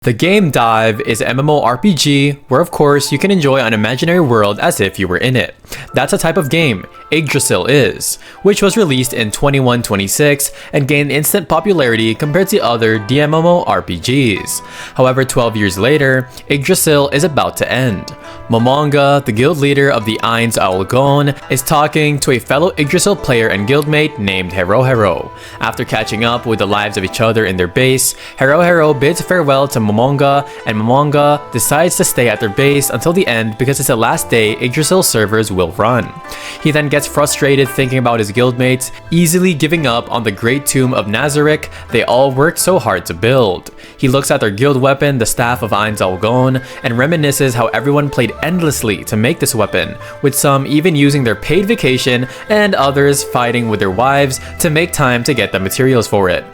The game Dive is an MMORPG where of course you can enjoy an imaginary world as if you were in it. That's a type of game Yggdrasil is, which was released in 2126 and gained instant popularity compared to other DMMORPGs. However, 12 years later, Yggdrasil is about to end. Momonga, the guild leader of the Ainz Algon, is talking to a fellow Yggdrasil player and guildmate named Hero. After catching up with the lives of each other in their base, Hero bids farewell to Momonga, and Momonga decides to stay at their base until the end because it's the last day Yggdrasil servers will run. He then gets frustrated thinking about his guildmates, easily giving up on the great tomb of Nazarick they all worked so hard to build. He looks at their guild weapon, the Staff of Ainz Algon, and reminisces how everyone played endlessly to make this weapon, with some even using their paid vacation and others fighting with their wives to make time to get the materials for it.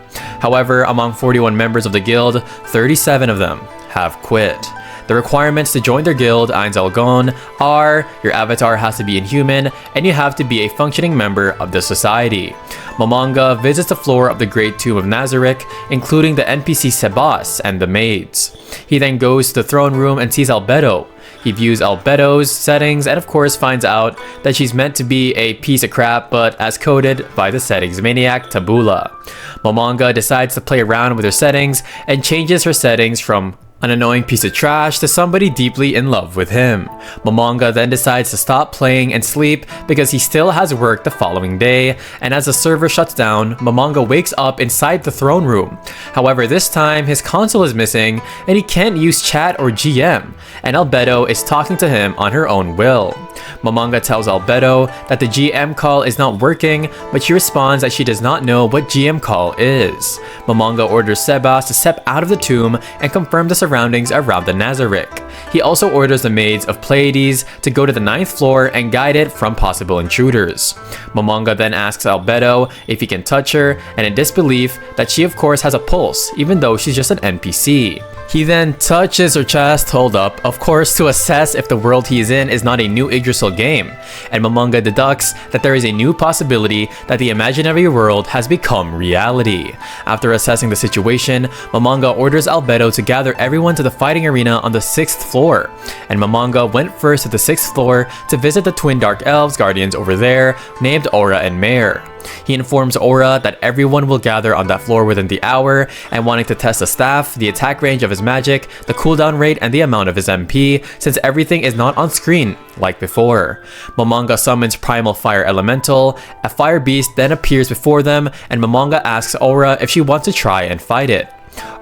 However, among 41 members of the guild, 37 of them have quit. The requirements to join their guild, Ainz Algon, are your avatar has to be inhuman and you have to be a functioning member of the society. Momonga visits the floor of the Great Tomb of Nazarick, including the NPC Sebas and the maids. He then goes to the throne room and sees Albedo. He views Albedo's settings and of course finds out that she's meant to be a piece of crap, but as coded by the settings maniac Tabula. Momonga decides to play around with her settings and changes her settings from an annoying piece of trash to somebody deeply in love with him. Momonga then decides to stop playing and sleep because he still has work the following day, and as the server shuts down, Momonga wakes up inside the throne room. However, this time his console is missing and he can't use chat or GM, and Albedo is talking to him on her own will. Momonga tells Albedo that the GM call is not working, but she responds that she does not know what GM call is. Momonga orders Sebas to step out of the tomb and confirm the surroundings around the Nazarick. He also orders the maids of Pleiades to go to the 9th floor and guide it from possible intruders. Momonga then asks Albedo if he can touch her, and in disbelief that she of course has a pulse, even though she's just an NPC. He then touches her chest, hold up, of course to assess if the world he is in is not a new Yggdrasil game, and Momonga deducts that there is a new possibility that the imaginary world has become reality. After assessing the situation, Momonga orders Albedo to gather everyone to the fighting arena on the 6th floor, and Momonga went first to the 6th floor to visit the twin Dark Elves guardians over there named Aura and Mare. He informs Aura that everyone will gather on that floor within the hour, and wanting to test the staff, the attack range of his magic, the cooldown rate, and the amount of his MP, since everything is not on screen like before. Momonga summons Primal Fire Elemental, a fire beast then appears before them, and Momonga asks Aura if she wants to try and fight it.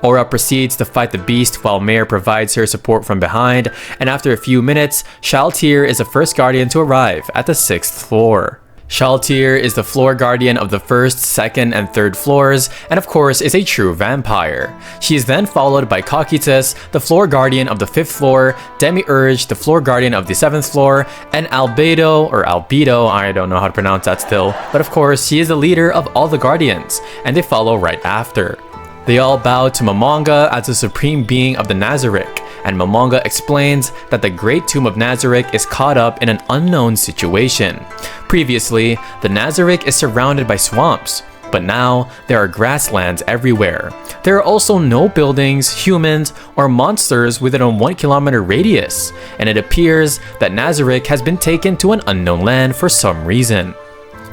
Aura proceeds to fight the beast while Mare provides her support from behind, and after a few minutes, Shaltir is the first guardian to arrive at the 6th floor. Shaltir is the floor guardian of the 1st, 2nd, and 3rd floors, and of course is a true vampire. She is then followed by Cocytus, the floor guardian of the 5th floor, Demiurge, the floor guardian of the 7th floor, and Albedo, I don't know how to pronounce that still, but of course she is the leader of all the guardians, and they follow right after. They all bow to Momonga as the supreme being of the Nazarick, and Momonga explains that the Great Tomb of Nazarick is caught up in an unknown situation. Previously, the Nazarick is surrounded by swamps, but now there are grasslands everywhere. There are also no buildings, humans, or monsters within a 1 kilometer radius, and it appears that Nazarick has been taken to an unknown land for some reason.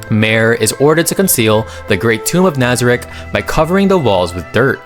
Mare is ordered to conceal the Great Tomb of Nazarick by covering the walls with dirt.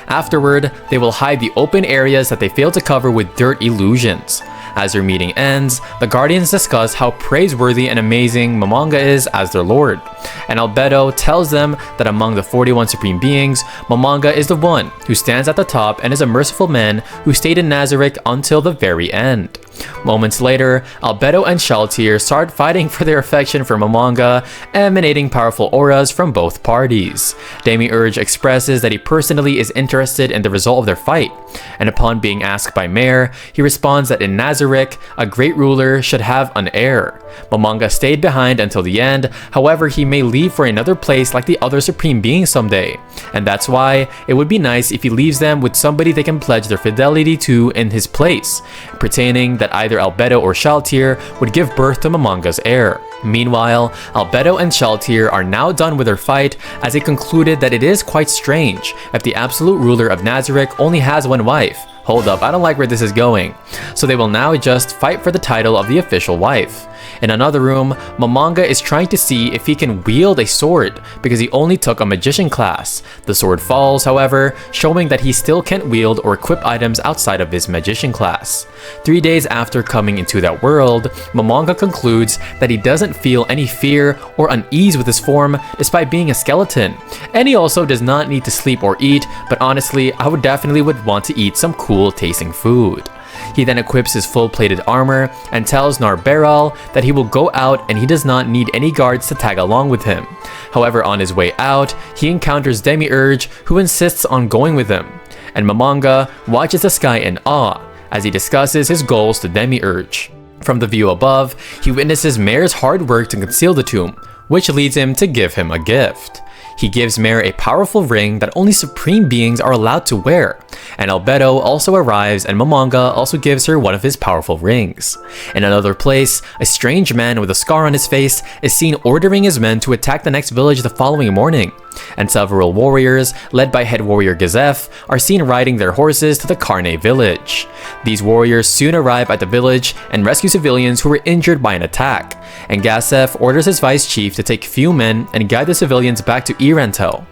Afterward, they will hide the open areas that they failed to cover with dirt illusions. As their meeting ends, the Guardians discuss how praiseworthy and amazing Momonga is as their lord, and Albedo tells them that among the 41 supreme beings, Momonga is the one who stands at the top and is a merciful man who stayed in Nazarick until the very end. Moments later, Albedo and Shaltir start fighting for their affection for Momonga, emanating powerful auras from both parties. Demiurge expresses that he personally is interested in the result of their fight, and upon being asked by Mare, he responds that in Nazarick, a great ruler should have an heir. Momonga stayed behind until the end, however he may leave for another place like the other supreme beings someday, and that's why it would be nice if he leaves them with somebody they can pledge their fidelity to in his place, pertaining that either Albedo or Shaltir would give birth to Momonga's heir. Meanwhile, Albedo and Shaltir are now done with their fight, as they concluded that it is quite strange if the absolute ruler of Nazarick only has one wife, hold up, I don't like where this is going. So they will now just fight for the title of the official wife. In another room, Momonga is trying to see if he can wield a sword because he only took a magician class. The sword falls, however, showing that he still can't wield or equip items outside of his magician class. 3 days after coming into that world, Momonga concludes that he doesn't feel any fear or unease with his form despite being a skeleton. And he also does not need to sleep or eat, but honestly, I would definitely want to eat some cool tasting food. He then equips his full-plated armor and tells Narberal that he will go out and he does not need any guards to tag along with him. However, on his way out, he encounters Demiurge, who insists on going with him. And Momonga watches the sky in awe as he discusses his goals to Demiurge. From the view above, he witnesses Mare's hard work to conceal the tomb, which leads him to give him a gift. He gives Mare a powerful ring that only supreme beings are allowed to wear, and Albedo also arrives and Momonga also gives her one of his powerful rings. In another place, a strange man with a scar on his face is seen ordering his men to attack the next village the following morning, and several warriors, led by head warrior Gazef, are seen riding their horses to the Karne village. These warriors soon arrive at the village and rescue civilians who were injured by an attack, and Gazef orders his vice chief to take few men and guide the civilians back to Irantel.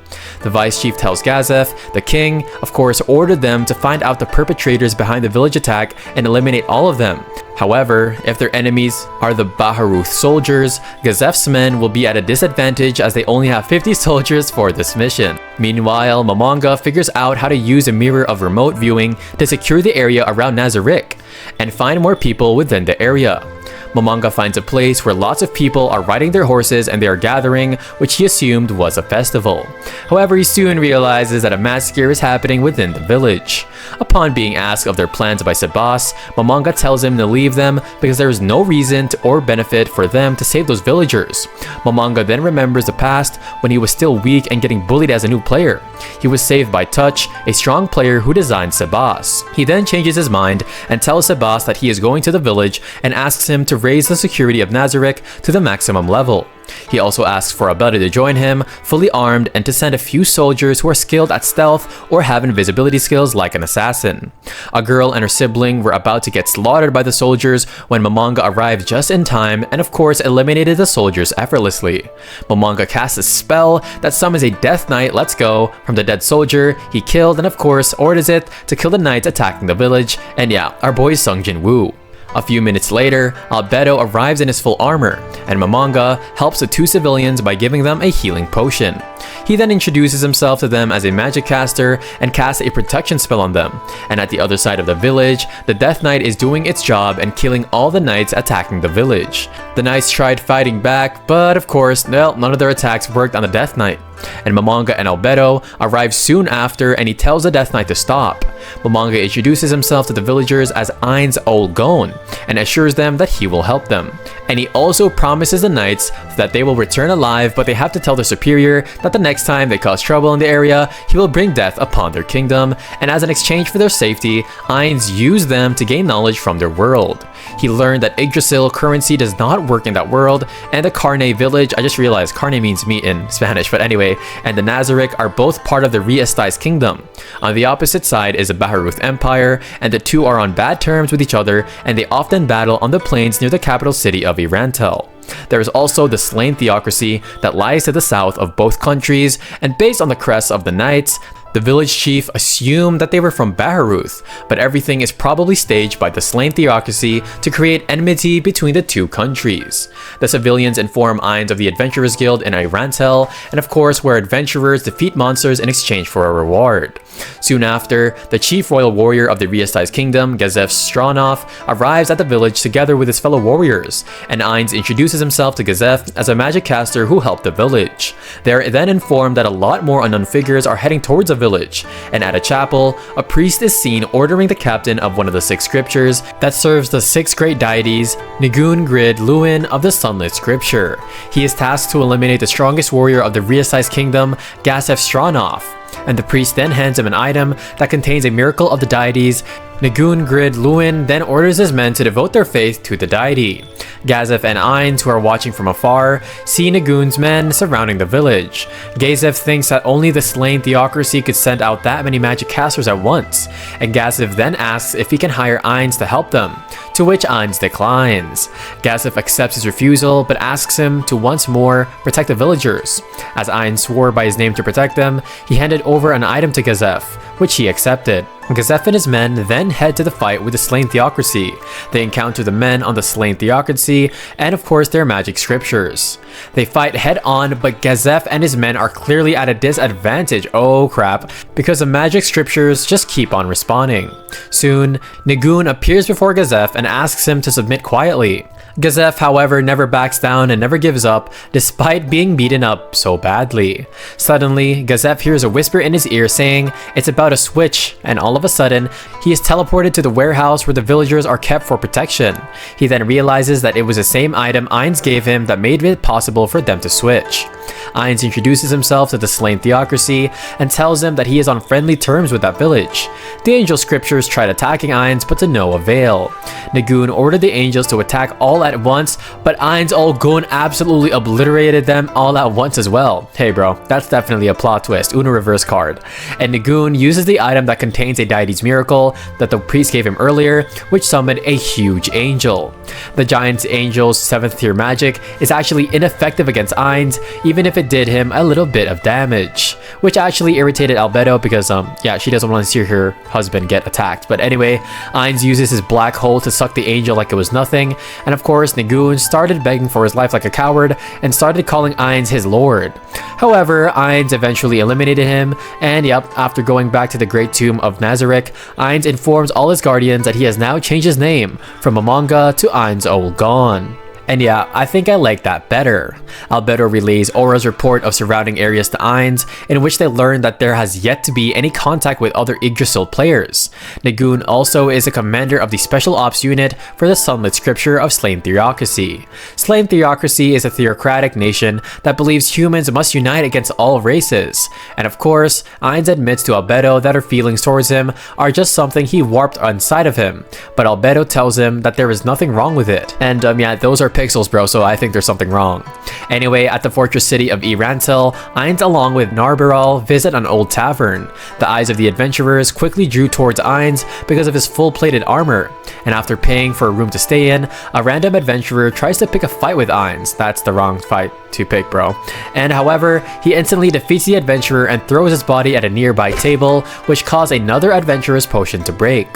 The vice chief tells Gazef the king, of course, ordered them to find out the perpetrators behind the village attack and eliminate all of them. However, if their enemies are the Baharuth soldiers, Gazef's men will be at a disadvantage as they only have 50 soldiers for this mission. Meanwhile, Momonga figures out how to use a mirror of remote viewing to secure the area around Nazarick and find more people within the area. Momonga finds a place where lots of people are riding their horses and they are gathering, which he assumed was a festival. However, he soon realizes that a massacre is happening within the village. Upon being asked of their plans by Sebas, Momonga tells him to leave them because there is no reason or benefit for them to save those villagers. Momonga then remembers the past when he was still weak and getting bullied as a new player. He was saved by Touch, a strong player who designed Sebas. He then changes his mind and tells Sebas that he is going to the village and asks him to raise the security of Nazarick to the maximum level. He also asks for Albedo to join him, fully armed, and to send a few soldiers who are skilled at stealth or have invisibility skills like an assassin. A girl and her sibling were about to get slaughtered by the soldiers when Momonga arrived just in time and of course eliminated the soldiers effortlessly. Momonga casts a spell that summons a Death Knight, let's go, from the dead soldier he killed and of course orders it to kill the knights attacking the village, and yeah, our boy Sung Jin Woo. A few minutes later, Albedo arrives in his full armor, and Momonga helps the two civilians by giving them a healing potion. He then introduces himself to them as a magic caster and casts a protection spell on them, and at the other side of the village, the Death Knight is doing its job and killing all the knights attacking the village. The knights tried fighting back, but of course, well, none of their attacks worked on the Death Knight. And Momonga and Albedo arrive soon after and he tells the Death Knight to stop. Momonga introduces himself to the villagers as Ain's Old Gon and assures them that he will help them. And he also promises the knights that they will return alive, but they have to tell their superior that the next time they cause trouble in the area, he will bring death upon their kingdom, and as an exchange for their safety, Ain's use them to gain knowledge from their world. He learned that Yggdrasil currency does not work in that world, and the Karne village, I just realized Karne means meat in Spanish, but anyway, and the Nazarick are both part of the Riesti's kingdom. On the opposite side is the Baharuth Empire, and the two are on bad terms with each other, and they often battle on the plains near the capital city of Irantel. There is also the Slain Theocracy that lies to the south of both countries, and based on the crests of the knights, the village chief assumed that they were from Baharuth, but everything is probably staged by the Slain Theocracy to create enmity between the two countries. The civilians inform Ainz of the Adventurers Guild in Irantel, and of course where adventurers defeat monsters in exchange for a reward. Soon after, the chief royal warrior of the Riesti's kingdom, Gazef Stronov, arrives at the village together with his fellow warriors, and Ainz introduces himself to Gazef as a magic caster who helped the village. They are then informed that a lot more unknown figures are heading towards the village, and at a chapel, a priest is seen ordering the captain of one of the 6 scriptures that serves the 6 great deities, Nigun Grid Luin of the Sunlit Scripture. He is tasked to eliminate the strongest warrior of the Riesti's kingdom, Gazef Stronov, and the priest then hands him an item that contains a miracle of the deities Nagoon Grid Luin then orders his men to devote their faith to the deity. Gazef and Ainz, who are watching from afar, see Nagoon's men surrounding the village. Gazef thinks that only the slain theocracy could send out that many magic casters at once, and Gazef then asks if he can hire Ainz to help them, to which Ainz declines. Gazef accepts his refusal, but asks him to once more protect the villagers. As Ainz swore by his name to protect them, he handed over an item to Gazef, which he accepted. Gazef and his men then head to the fight with the slain theocracy. They encounter the men on the slain theocracy and of course their magic scriptures. They fight head on, but Gazef and his men are clearly at a disadvantage, oh crap, because the magic scriptures just keep on respawning. Soon, Nagoon appears before Gazef and asks him to submit quietly. Gazef, however, never backs down and never gives up, despite being beaten up so badly. Suddenly, Gazef hears a whisper in his ear saying it's about a switch, and all of a sudden, he is teleported to the warehouse where the villagers are kept for protection. He then realizes that it was the same item Ainz gave him that made it possible for them to switch. Ainz introduces himself to the slain theocracy and tells them that he is on friendly terms with that village. The angel scriptures tried attacking Ainz, but to no avail. Nagoon ordered the angels to attack all at once, but Ainz Gun absolutely obliterated them all at once as well. Hey bro, that's definitely a plot twist, Uno reverse card. And Nagoon uses the item that contains a deity's miracle that the priest gave him earlier, which summoned a huge angel. The giant angel's 7th tier magic is actually ineffective against Ainz, even if it did him a little bit of damage, which actually irritated Albedo because yeah, she doesn't want to see her husband get attacked. But anyway, Ainz uses his black hole to suck the angel like it was nothing, and of course Nagoon started begging for his life like a coward and started calling Ainz his lord. However, Ainz eventually eliminated him, and yep, after going back to the Great Tomb of Nazarick, Ainz informs all his guardians that he has now changed his name from Amanga to Ainz Gon. And yeah, I think I like that better. Albedo relays Aura's report of surrounding areas to Ainz, in which they learn that there has yet to be any contact with other Yggdrasil players. Nagoon also is a commander of the Special Ops unit for the Sunlit Scripture of Slain Theocracy. Slain Theocracy is a theocratic nation that believes humans must unite against all races. And of course, Ainz admits to Albedo that her feelings towards him are just something he warped inside of him, but Albedo tells him that there is nothing wrong with it. And yeah, those are pixels, bro, so I think there's something wrong. Anyway, at the fortress city of Irantel, Ainz along with Narbaral visit an old tavern. The eyes of the adventurers quickly drew towards Ainz because of his full-plated armor, and after paying for a room to stay in, a random adventurer tries to pick a fight with Ainz. That's the wrong fight to pick, bro. And however, he instantly defeats the adventurer and throws his body at a nearby table, which caused another adventurer's potion to break.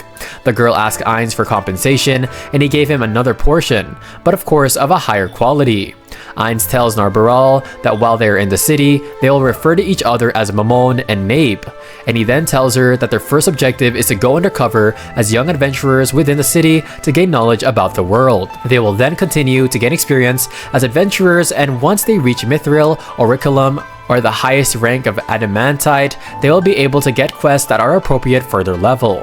The girl asked Ainz for compensation, and he gave him another portion, but of course of a higher quality. Ainz tells Narbaral that while they are in the city, they will refer to each other as Mamon and Nabe, and he then tells her that their first objective is to go undercover as young adventurers within the city to gain knowledge about the world. They will then continue to gain experience as adventurers, and once they reach Mithril, Auriculum, or the highest rank of Adamantite, they will be able to get quests that are appropriate for their level,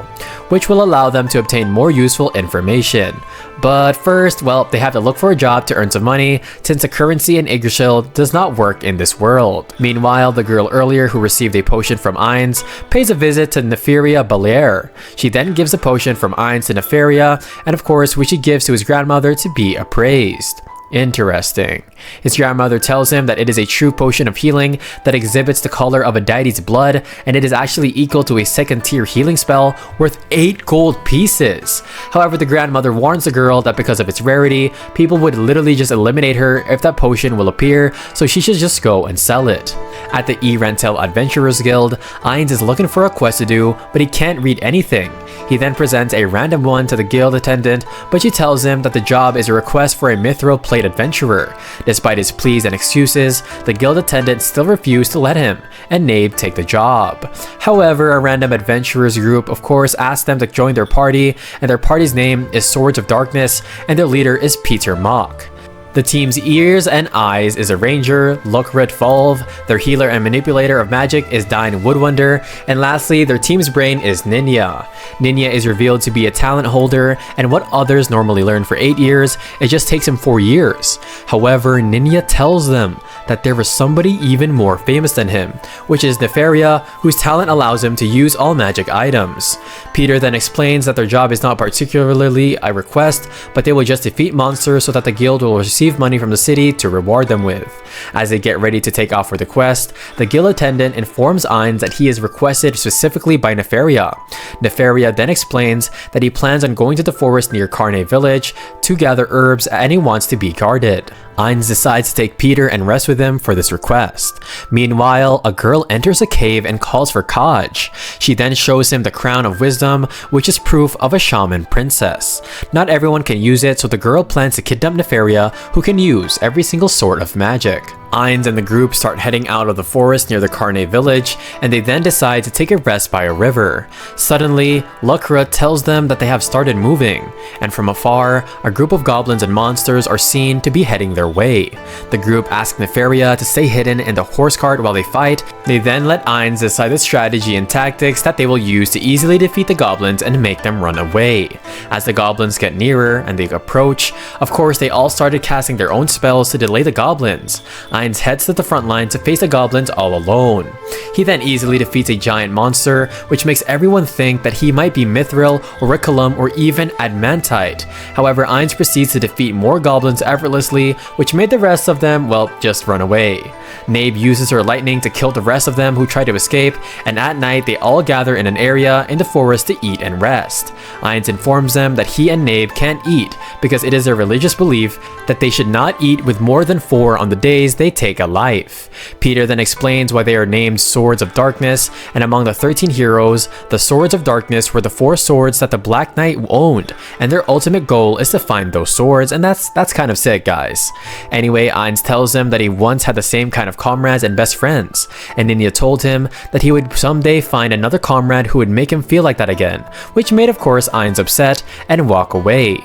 which will allow them to obtain more useful information. But first, well, they have to look for a job to earn some money, since the currency in Yggdrasil does not work in this world. Meanwhile, the girl earlier who received a potion from Ainz pays a visit to Neferia Balair. She then gives a potion from Ainz to Neferia, and of course, which he gives to his grandmother to be appraised. Interesting. His grandmother tells him that it is a true potion of healing that exhibits the color of a deity's blood, and it is actually equal to a 2nd tier healing spell worth 8 gold pieces. However, the grandmother warns the girl that because of its rarity, people would literally just eliminate her if that potion will appear, so she should just go and sell it. At the Irantel Adventurers Guild, Ainz is looking for a quest to do, but he can't read anything. He then presents a random one to the guild attendant, but she tells him that the job is a request for a mithril plate adventurer. Despite his pleas and excuses, the guild attendant still refused to let him, and Nabe take the job. However, a random adventurers group of course asks them to join their party, and their party's name is Swords of Darkness, and their leader is Peter Mock. The team's ears and eyes is a ranger, Lokrit Volve, their healer and manipulator of magic is Dine Woodwonder, and lastly, their team's brain is Ninya. Ninya is revealed to be a talent holder, and what others normally learn for 8 years, it just takes him 4 years. However, Ninya tells them that there was somebody even more famous than him, which is Nefaria, whose talent allows him to use all magic items. Peter then explains that their job is not particularly a request, but they will just defeat monsters so that the guild will receive money from the city to reward them with. As they get ready to take off for the quest, the guild attendant informs Ainz that he is requested specifically by Nefaria. Nefaria then explains that he plans on going to the forest near Carne village to gather herbs and he wants to be guarded. Ainz decides to take Peter and rest with him for this request. Meanwhile, a girl enters a cave and calls for Kaj. She then shows him the crown of wisdom, which is proof of a shaman princess. Not everyone can use it, so the girl plans to kidnap Nefaria, who can use every single sort of magic. Ainz and the group start heading out of the forest near the Carne village, and they then decide to take a rest by a river. Suddenly, Lukra tells them that they have started moving, and from afar, a group of goblins and monsters are seen to be heading their way. The group asks Nefaria to stay hidden in the horse cart while they fight. They then let Ainz decide the strategy and tactics that they will use to easily defeat the goblins and make them run away. As the goblins get nearer and they approach, of course they all started casting their own spells to delay the goblins. Ainz heads to the front line to face the goblins all alone. He then easily defeats a giant monster, which makes everyone think that he might be Mithril, Auriculum, or even Adamantite. However, Ainz proceeds to defeat more goblins effortlessly, which made the rest of them, well, just run away. Nabe uses her lightning to kill the rest of them who try to escape, and at night they all gather in an area in the forest to eat and rest. Ainz informs them that he and Nabe can't eat because it is their religious belief that they should not eat with more than 4 on the days they take a life. Peter then explains why they are named Swords of Darkness, and among the 13 heroes, the Swords of Darkness were the 4 swords that the Black Knight owned, and their ultimate goal is to find those swords, and that's kind of sick, guys. Anyway, Ainz tells them that he once had the same kind of comrades and best friends, and Ninya told him that he would someday find another comrade who would make him feel like that again, which made of course Ainz upset and walk away.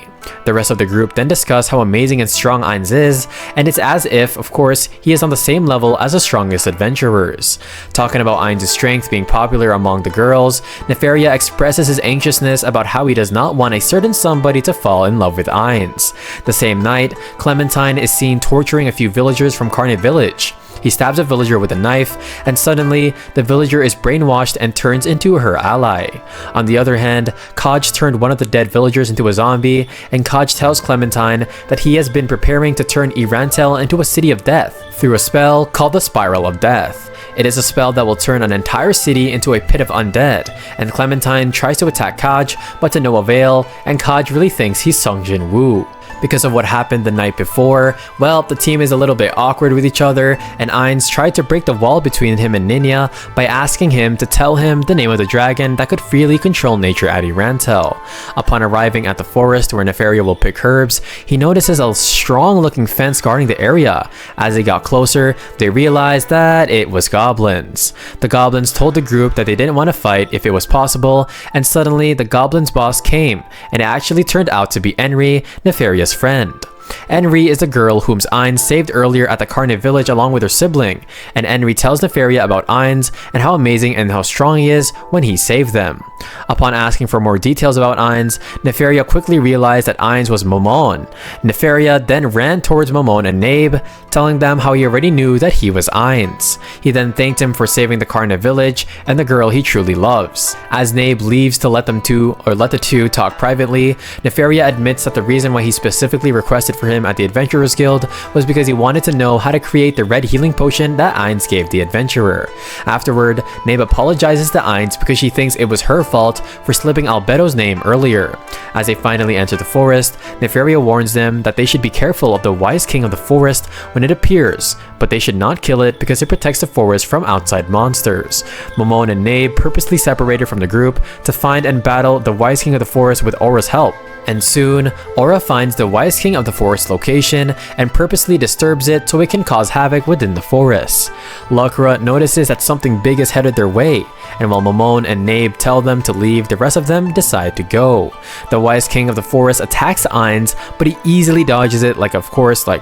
The rest of the group then discuss how amazing and strong Ainz is, and it's as if, of course, he is on the same level as the strongest adventurers. Talking about Ainz's strength being popular among the girls, Nefaria expresses his anxiousness about how he does not want a certain somebody to fall in love with Ainz. The same night, Clementine is seen torturing a few villagers from Carne village. He stabs a villager with a knife, and suddenly, the villager is brainwashed and turns into her ally. On the other hand, Kaj turned one of the dead villagers into a zombie, and Kaj tells Clementine that he has been preparing to turn Irantel into a city of death through a spell called the Spiral of Death. It is a spell that will turn an entire city into a pit of undead, and Clementine tries to attack Kaj, but to no avail, and Kaj really thinks he's Sung Jin Woo. Because of what happened the night before, well, the team is a little bit awkward with each other, and Ainz tried to break the wall between him and Ninya by asking him to tell him the name of the dragon that could freely control nature at Irantel. Upon arriving at the forest where Nefaria will pick herbs, he notices a strong-looking fence guarding the area. As they got closer, they realized that it was goblins. The goblins told the group that they didn't want to fight if it was possible, and suddenly the goblins' boss came, and it actually turned out to be Enri, Nefaria's friend. Enri is the girl whom Ainz saved earlier at the Carne village along with her sibling, and Enri tells Nefaria about Ainz and how amazing and how strong he is when he saved them. Upon asking for more details about Ainz, Nefaria quickly realized that Ainz was Momon. Nefaria then ran towards Momon and Nabe, telling them how he already knew that he was Ainz. He then thanked him for saving the Carne village and the girl he truly loves. As Nabe leaves to let the two talk privately, Nefaria admits that the reason why he specifically requested for him at the Adventurers Guild was because he wanted to know how to create the red healing potion that Ainz gave the adventurer. Afterward, Nabe apologizes to Ainz because she thinks it was her fault for slipping Albedo's name earlier. As they finally enter the forest, Nefaria warns them that they should be careful of the wise king of the forest when it appears, but they should not kill it because it protects the forest from outside monsters. Momon and Nabe purposely separated from the group to find and battle the Wise King of the Forest with Aura's help. And soon, Aura finds the Wise King of the Forest location and purposely disturbs it so it can cause havoc within the forest. Lucra notices that something big is headed their way, and while Momon and Nabe tell them to leave, the rest of them decide to go. The Wise King of the Forest attacks Ainz, but he easily dodges it, like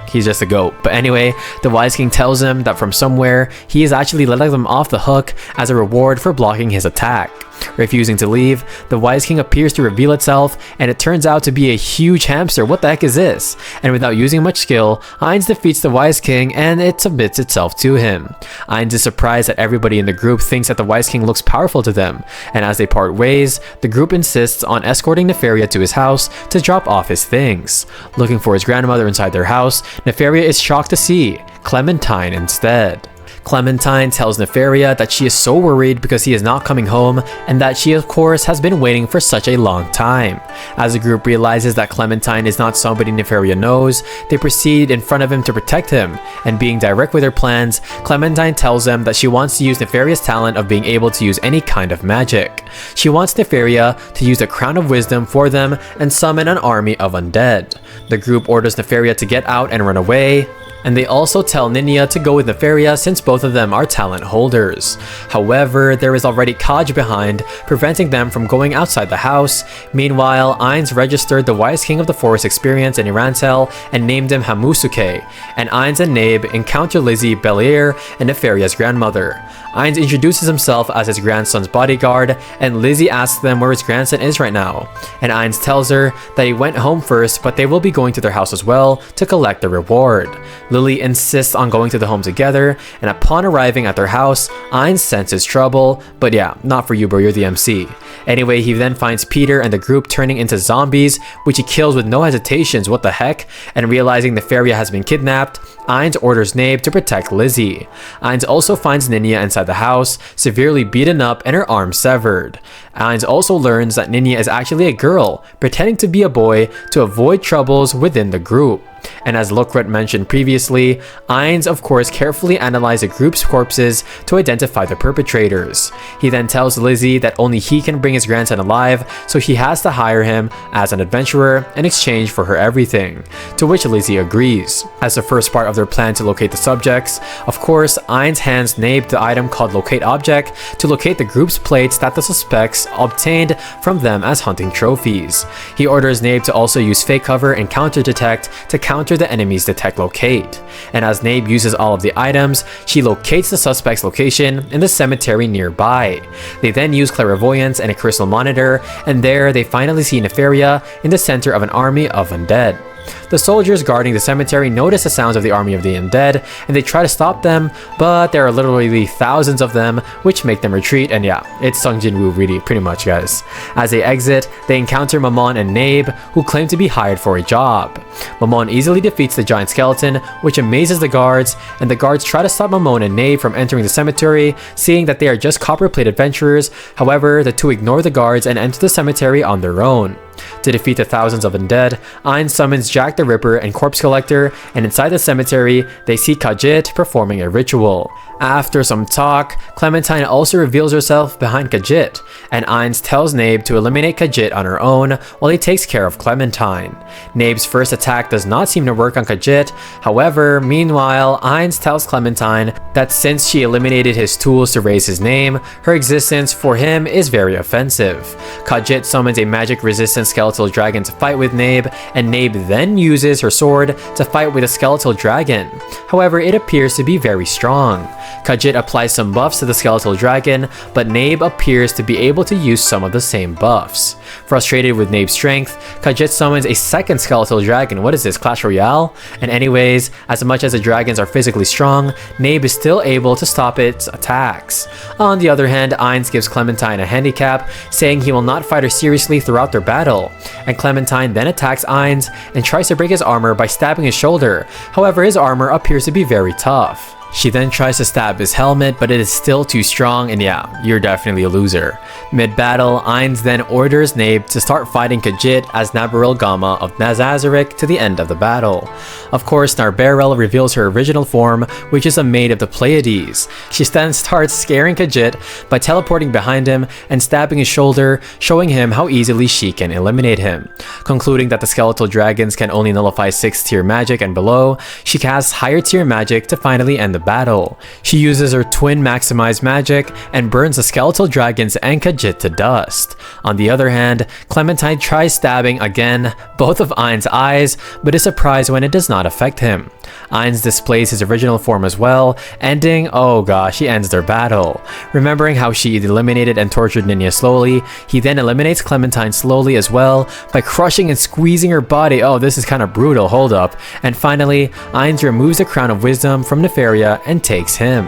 he's just a goat. But anyway, the Wise King tells him that from somewhere, he is actually letting them off the hook as a reward for blocking his attack. Refusing to leave, the Wise King appears to reveal itself, and it turns out to be a huge hamster. What the heck is this? And without using much skill, Ainz defeats the Wise King and it submits itself to him. Ainz is surprised that everybody in the group thinks that the Wise King looks powerful to them, and as they part ways, the group insists on escorting Nefaria to his house to drop off his things. Looking for his grandmother inside their house, Nefaria is shocked to see Clementine instead. Clementine tells Nefaria that she is so worried because he is not coming home and that she of course has been waiting for such a long time. As the group realizes that Clementine is not somebody Nefaria knows, they proceed in front of him to protect him, and being direct with their plans, Clementine tells them that she wants to use Nefaria's talent of being able to use any kind of magic. She wants Nefaria to use the Crown of Wisdom for them and summon an army of undead. The group orders Nefaria to get out and run away, and they also tell Ninia to go with Nefaria since both of them are talent holders. However, there is already Kaj behind, preventing them from going outside the house. Meanwhile, Ainz registered the Wise King of the Forest experience in Irantel and named him Hamusuke, and Ainz and Nabe encounter Lizzie, Belair, and Nefaria's grandmother. Ainz introduces himself as his grandson's bodyguard, and Lizzie asks them where his grandson is right now. And Ainz tells her that he went home first, but they will be going to their house as well to collect the reward. Lily insists on going to the home together, and upon arriving at their house, Ainz senses trouble, but yeah, not for you bro, you're the MC. Anyway, he then finds Peter and the group turning into zombies, which he kills with no hesitations, what the heck, and realizing Nefaria has been kidnapped, Ainz orders Nabe to protect Lizzie. Ainz also finds Ninia inside the house, severely beaten up and her arm severed. Ainz also learns that Ninia is actually a girl, pretending to be a boy to avoid troubles within the group. And as Lucret mentioned previously, Ainz of course carefully analyzed the group's corpses to identify the perpetrators. He then tells Lizzie that only he can bring his grandson alive, so he has to hire him as an adventurer in exchange for her everything, to which Lizzie agrees. As the first part of their plan to locate the subjects, of course, Ainz hands Nabe the item called Locate Object to locate the group's plates that the suspects obtained from them as hunting trophies. He orders Nabe to also use Fake Cover and Counter Detect to counter the enemy's Detect Locate. And as Nabe uses all of the items, she locates the suspect's location in the cemetery nearby. They then use Clairvoyance and a Crystal Monitor, and there they finally see Nefaria in the center of an army of undead. The soldiers guarding the cemetery notice the sounds of the army of the undead, and they try to stop them, but there are literally thousands of them, which make them retreat, and yeah, it's Sung Jin-woo really, pretty much guys. As they exit, they encounter Momon and Nabe, who claim to be hired for a job. Momon easily defeats the giant skeleton, which amazes the guards, and the guards try to stop Momon and Nabe from entering the cemetery, seeing that they are just copper-plate adventurers. However, the two ignore the guards and enter the cemetery on their own. To defeat the thousands of undead, Ainz summons Jack the Ripper and Corpse Collector, and inside the cemetery, they see Khajiit performing a ritual. After some talk, Clementine also reveals herself behind Khajiit, and Ainz tells Nabe to eliminate Khajiit on her own while he takes care of Clementine. Nabe's first attack does not seem to work on Khajiit. However, meanwhile, Ainz tells Clementine that since she eliminated his tools to raise his name, her existence for him is very offensive. Khajiit summons a magic-resistant skeletal dragon to fight with Nabe, and Nabe then uses her sword to fight with a skeletal dragon. However, it appears to be very strong. Khajiit applies some buffs to the skeletal dragon, but Nabe appears to be able to use some of the same buffs. Frustrated with Nabe's strength, Khajiit summons a second skeletal dragon. What is this, Clash Royale? And anyways, as much as the dragons are physically strong, Nabe is still able to stop its attacks. On the other hand, Ainz gives Clementine a handicap, saying he will not fight her seriously throughout their battle. And Clementine then attacks Ainz and tries to break his armor by stabbing his shoulder. However, his armor appears to be very tough. She then tries to stab his helmet, but it is still too strong, and yeah, you're definitely a loser. Mid-battle, Ainz then orders Nabe to start fighting Khajiit as Nabaril Gama of Nazarik to the end of the battle. Of course, Narbarel reveals her original form, which is a maid of the Pleiades. She then starts scaring Khajiit by teleporting behind him and stabbing his shoulder, showing him how easily she can eliminate him. Concluding that the skeletal dragons can only nullify 6th tier magic and below, she casts higher tier magic to finally end the battle. She uses her twin maximized magic and burns the skeletal dragons and Khajiit to dust. On the other hand, Clementine tries stabbing again both of Ainz's eyes, but is surprised when it does not affect him. Ainz displays his original form as well, ending, oh gosh, he ends their battle. Remembering how she eliminated and tortured Ninya slowly, he then eliminates Clementine slowly as well by crushing and squeezing her body. Oh, this is kind of brutal, hold up. And finally, Ainz removes the crown of wisdom from Nefaria and takes him.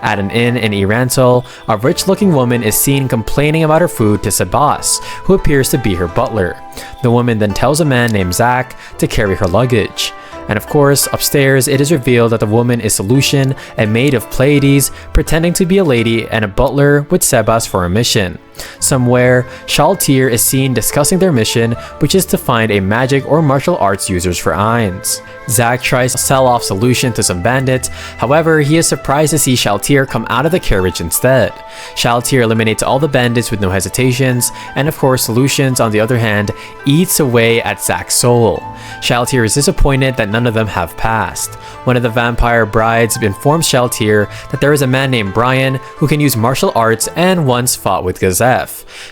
At an inn in Irantal, a rich-looking woman is seen complaining about her food to Sebas, who appears to be her butler. The woman then tells a man named Zach to carry her luggage. And of course, upstairs, it is revealed that the woman is Solution, a maid of Pleiades, pretending to be a lady and a butler with Sebas for a mission. Somewhere, Shaltir is seen discussing their mission, which is to find a magic or martial arts users for Ainz. Zack tries to sell off Solution to some bandits, however, he is surprised to see Shaltir come out of the carriage instead. Shaltir eliminates all the bandits with no hesitations, and of course Solutions, on the other hand, eats away at Zack's soul. Shaltir is disappointed that none of them have passed. One of the vampire brides informs Shaltir that there is a man named Brian who can use martial arts and once fought with Gazef.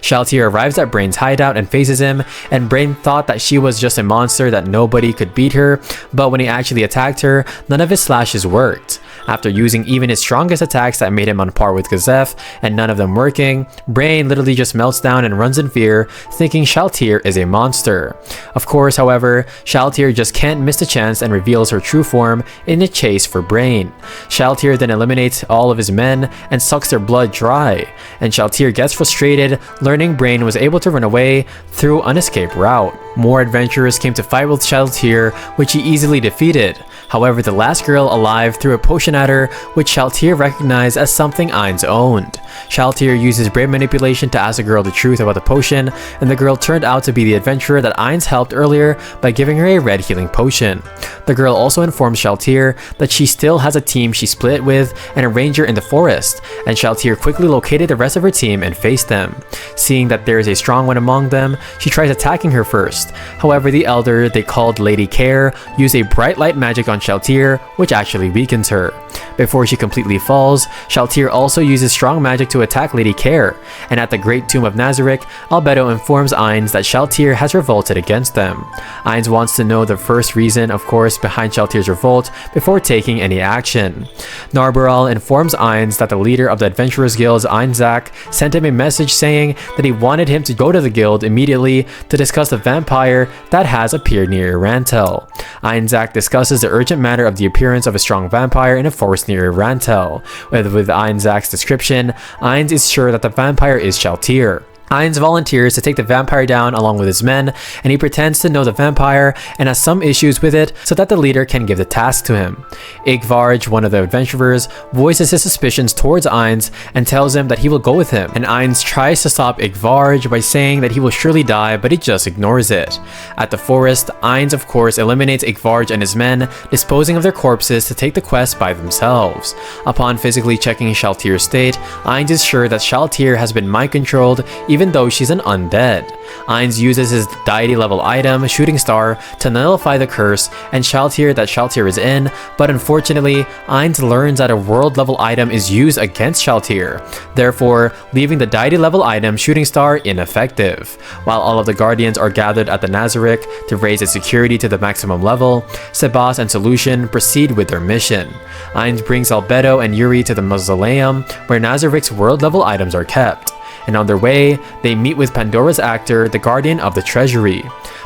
Shaltir arrives at Brain's hideout and faces him, and Brain thought that she was just a monster that nobody could beat her, but when he actually attacked her, none of his slashes worked. After using even his strongest attacks that made him on par with Gazef, and none of them working, Brain literally just melts down and runs in fear, thinking Shaltir is a monster. Of course, however, Shaltir just can't miss the chance and reveals her true form in a chase for Brain. Shaltir then eliminates all of his men and sucks their blood dry, and Shaltir gets frustrated, learning Brain was able to run away through an escape route. More adventurers came to fight with Shaltir, which he easily defeated. However, the last girl alive threw a potion at her, which Shaltir recognized as something Ainz owned. Shaltir uses brain manipulation to ask the girl the truth about the potion, and the girl turned out to be the adventurer that Ainz helped earlier by giving her a red healing potion. The girl also informs Shaltir that she still has a team she split with and a ranger in the forest, and Shaltir quickly located the rest of her team and faced them. Seeing that there is a strong one among them, she tries attacking her first. However, the elder they called Lady Care used a bright light magic on Shaltir, which actually weakens her. Before she completely falls, Shaltir also uses strong magic to attack Lady Care, and at the Great Tomb of Nazarik, Albedo informs Ainz that Shaltir has revolted against them. Ainz wants to know the first reason, of course, behind Shaltir's revolt before taking any action. Narbaral informs Ainz that the leader of the Adventurers Guild's Ainzak sent him a message saying that he wanted him to go to the guild immediately to discuss the vampire that has appeared near Irantel. Ainzak discusses the urgent matter of the appearance of a strong vampire in a forest near Irantel. With Ainzak's description, Ainz is sure that the vampire is Shaltir. Ainz volunteers to take the vampire down along with his men, and he pretends to know the vampire and has some issues with it so that the leader can give the task to him. Igvarj, one of the adventurers, voices his suspicions towards Ainz and tells him that he will go with him, and Ainz tries to stop Igvarj by saying that he will surely die, but he just ignores it. At the forest, Ainz of course eliminates Igvarj and his men, disposing of their corpses to take the quest by themselves. Upon physically checking Shaltir's state, Ainz is sure that Shaltir has been mind-controlled even though she's an undead. Ainz uses his deity level item, Shooting Star, to nullify the curse and Shaltir that Shaltir is in, but unfortunately, Ainz learns that a world level item is used against Shaltir, therefore leaving the deity level item Shooting Star ineffective. While all of the guardians are gathered at the Nazarik to raise its security to the maximum level, Sebas and Solution proceed with their mission. Ainz brings Albedo and Yuri to the mausoleum where Nazarik's world level items are kept. And on their way, they meet with Pandora's Actor, the guardian of the treasury.